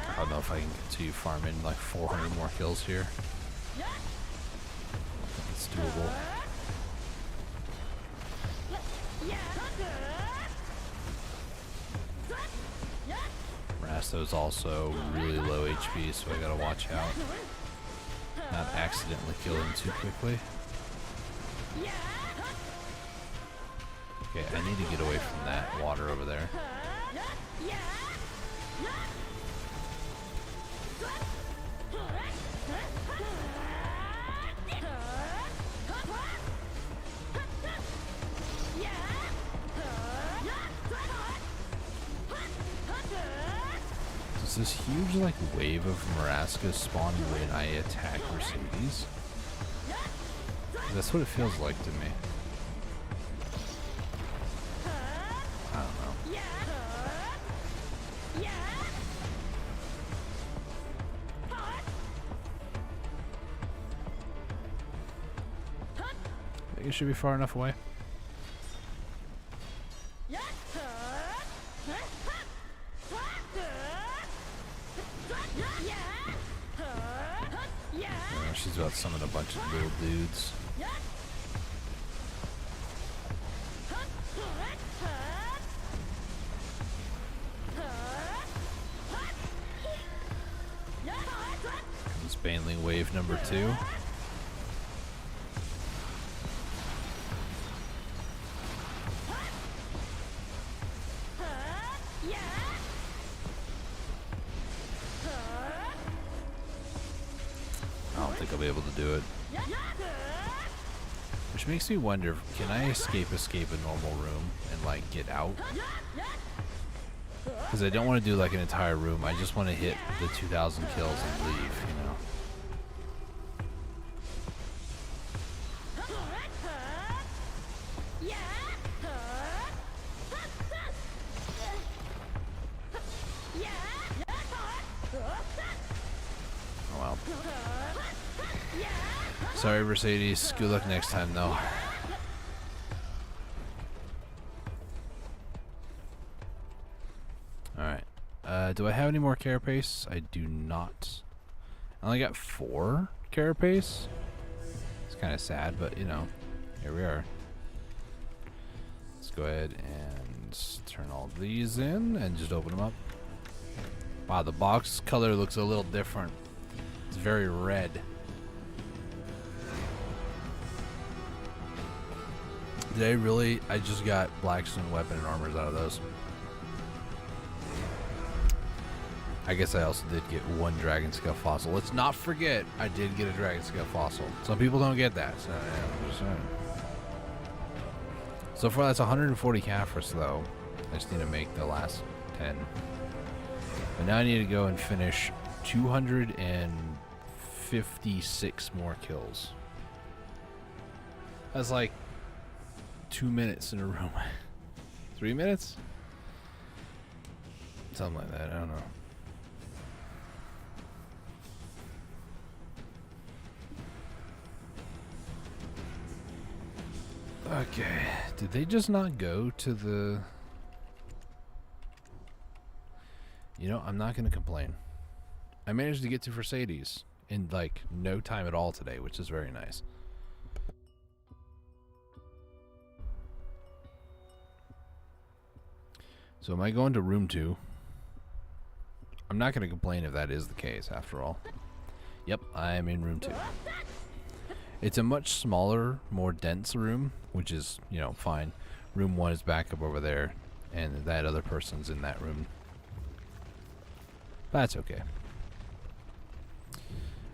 I don't know if I can continue farming like 400 more kills here. It's doable. Rasto's also really low HP, so I gotta watch out. Not accidentally kill him too quickly. Okay, I need to get away from that water over there. Does this huge like wave of Maraska spawn when I attack Mercedes? That's what it feels like to me. I don't know. I think it should be far enough away. she's about to summon a bunch of little dudes. Comes Baneling wave number 2. I don't think I'll be able to do it. Which makes me wonder, can I escape a normal room and like get out? Because I don't want to do like an entire room. I just want to hit the 2,000 kills and leave, you know. Oh well. Sorry, Mercedes. Good luck next time, though. Alright. Do I have any more carapace? I do not. I only got 4 carapace. It's kind of sad, but, you know, here we are. Let's go ahead and turn all these in and just open them up. Wow, the box color looks a little different. It's very red. Did I really? I just got blacksmith weapon and armors out of those. I guess I also did get 1 dragon scale fossil. Let's not forget, I did get a dragon scale fossil. Some people don't get that. So, yeah, I'm just saying. So far, that's 140 Caphras, though. I just need to make the last 10. But now I need to go and finish 256 more kills. That's like 2 minutes in a room. 3 minutes? Something like that, I don't know. Okay, did they just not go to the... You know, I'm not going to complain. I managed to get to Mercedes in like no time at all today, which is very nice. So am I going to room 2? I'm not going to complain if that is the case, after all. Yep, I am in room 2. It's a much smaller, more dense room, which is, you know, fine. Room 1 is back up over there, and that other person's in that room. That's okay.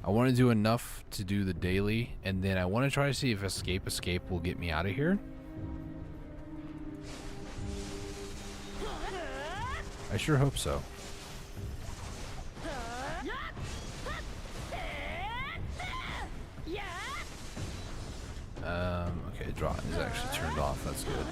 I want to do enough to do the daily, and then I want to try to see if escape will get me out of here. I sure hope so. Okay, draw is actually turned off. That's good.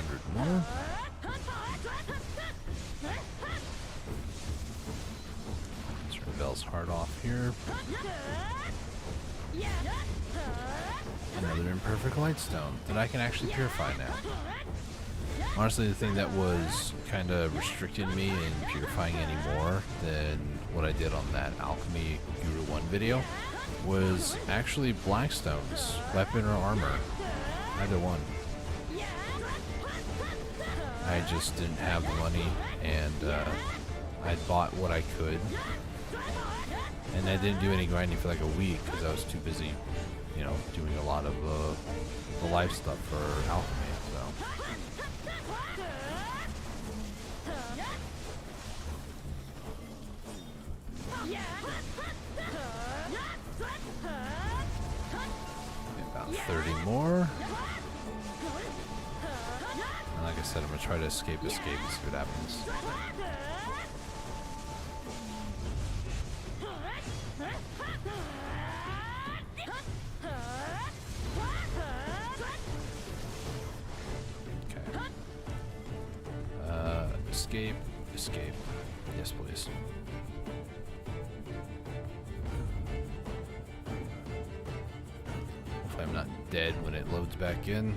300 more. Turn Bell's heart off here. Another imperfect lightstone that I can actually purify now. Honestly, the thing that was kind of restricting me in purifying any more than what I did on that Alchemy Guru 1 video was actually blackstones, weapon or armor, either one. I just didn't have the money, and I bought what I could, and I didn't do any grinding for like a week because I was too busy, you know, doing a lot of the life stuff for Alchemy. So. About 30 more. And like I said, I'm gonna try to escape and see what happens. Okay. Escape. Yes, please. Hopefully I'm not dead when it loads back in.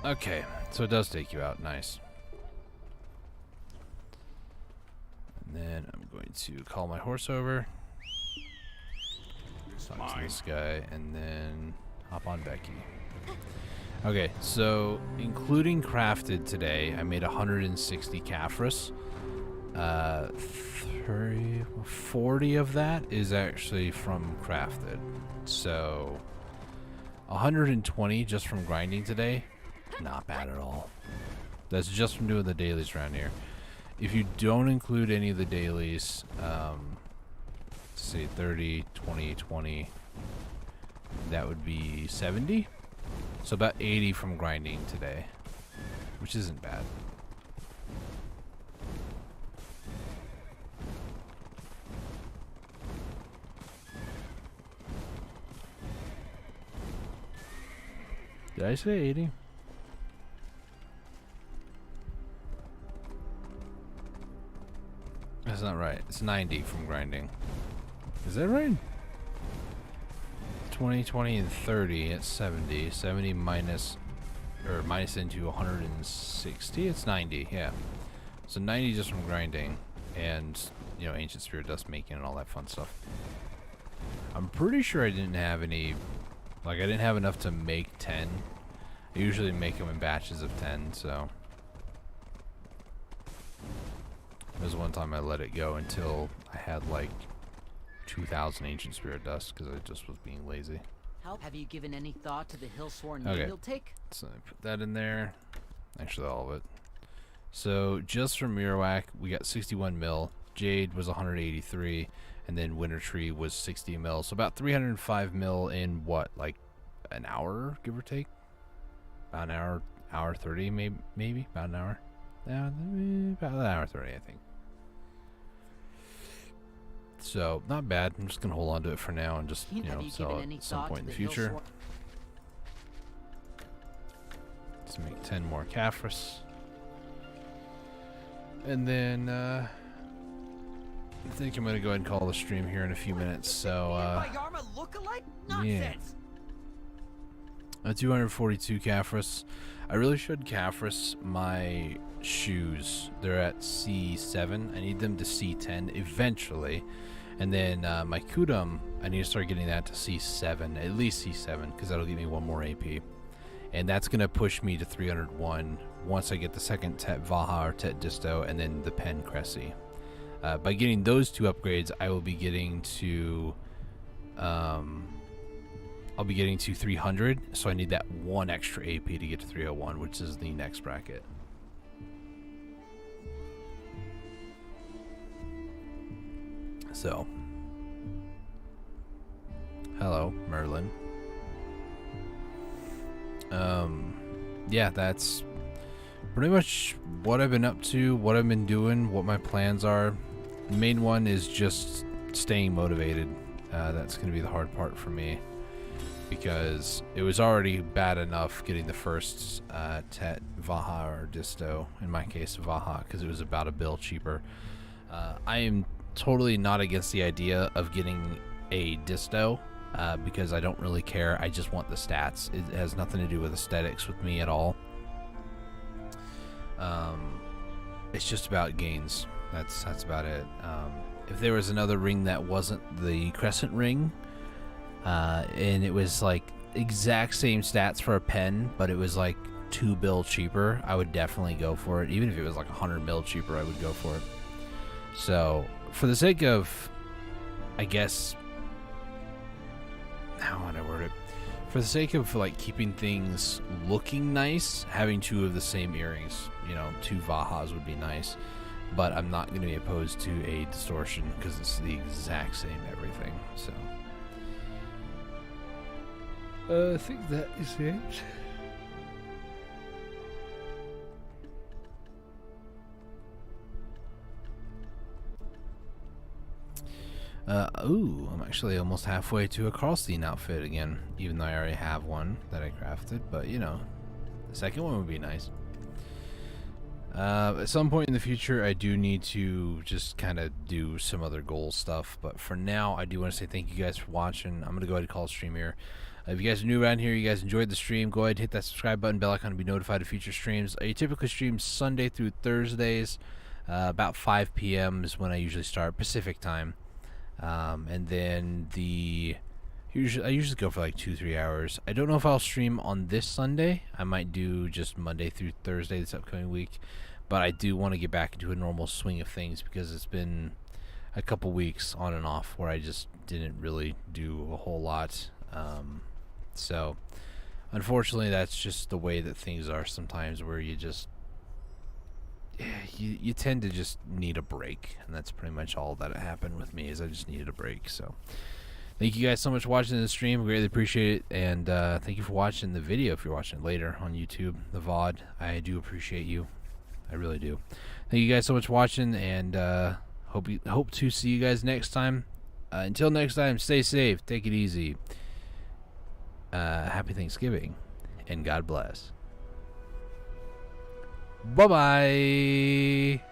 Okay, so it does take you out. Nice. And then I'm going to call my horse over. Talk to this guy, and then hop on Becky. Okay, so including crafted today, I made 160 Caphras. 40 of that is actually from crafted. So 120 just from grinding today. Not bad at all. That's just from doing the dailies around here. If you don't include any of the dailies, say 30, 20, 20, that would be 70. So about 80 from grinding today, which isn't bad. Did I say 80? That's not right. It's 90 from grinding. Is that right? 20, 20, and 30. It's 70. 70 minus into 160. It's 90. Yeah. So 90 just from grinding, and you know, ancient spirit dust making and all that fun stuff. I'm pretty sure I didn't have any. Like, I didn't have enough to make 10. I usually make them in batches of 10. So there was one time I let it go until I had like 2,000 ancient spirit dust because I just was being lazy. Have you given any thought to the Hillsworn Okay. you'll take? So I put that in there. Actually, all of it. So just from Mirawak, we got 61 mil. Jade was 183, and then Winter Tree was 60 mil. So about 305 mil in what, like an hour, give or take? About an hour 30, maybe about an hour. Yeah, about an hour 30, I think. So not bad. I'm just gonna hold on to it for now and just sell it at some point in the future. Let's make 10 more Caphras, and then I think I'm gonna go ahead and call the stream here in a few minutes. So yeah, 242 Caphras. I really should Caphras my shoes. They're at C7. I need them to C10 eventually. And then my Kudum, I need to start getting that to C7, at least C7, because that'll give me one more AP. And that's going to push me to 301 once I get the second Tet Vaha or Tet Disto, and then the Pen Cressy. By getting those two upgrades, I will be getting to... I'll be getting to 300, so I need that one extra AP to get to 301, which is the next bracket. So, hello, Merlin. Yeah, that's pretty much what I've been up to, what I've been doing, what my plans are. The main one is just staying motivated. That's going to be the hard part for me, because it was already bad enough getting the first Tet Vaha or Disto, in my case Vaha, because it was about a bill cheaper. I am totally not against the idea of getting a Disto, because I don't really care. I just want the stats. It has nothing to do with aesthetics with me at all. It's just about gains. That's about it. If there was another ring that wasn't the Crescent ring, and it was like exact same stats for a pen, but it was like 2 bill cheaper, I would definitely go for it. Even if it was like 100 mil cheaper, I would go for it. So, for the sake of, I guess, how would I word it? For the sake of like keeping things looking nice, having 2 of the same earrings, 2 Vahas would be nice. But I'm not going to be opposed to a distortion because it's the exact same everything. So, I think that is it. I'm actually almost halfway to a Karlstein outfit again, even though I already have one that I crafted. But, the second one would be nice. At some point in the future, I do need to just kind of do some other goal stuff. But for now, I do want to say thank you guys for watching. I'm going to go ahead and call it stream here. If you guys are new around here, you guys enjoyed the stream, go ahead and hit that subscribe button, bell icon to be notified of future streams. I typically stream Sunday through Thursdays. About 5 p.m. is when I usually start, Pacific time. And then I usually go for like 2-3 hours. I don't know if I'll stream on this Sunday. I might do just Monday through Thursday this upcoming week. But I do want to get back into a normal swing of things because it's been a couple weeks on and off where I just didn't really do a whole lot. So, unfortunately, that's just the way that things are sometimes, where you just you tend to just need a break, and that's pretty much all that happened with me. Is I just needed a break. So, thank you guys so much for watching the stream. Greatly appreciate it, and thank you for watching the video. If you're watching it later on YouTube, the VOD, I do appreciate you. I really do. Thank you guys so much for watching, and hope to see you guys next time. Until next time, stay safe, take it easy. Happy Thanksgiving, and God bless. Bye-bye.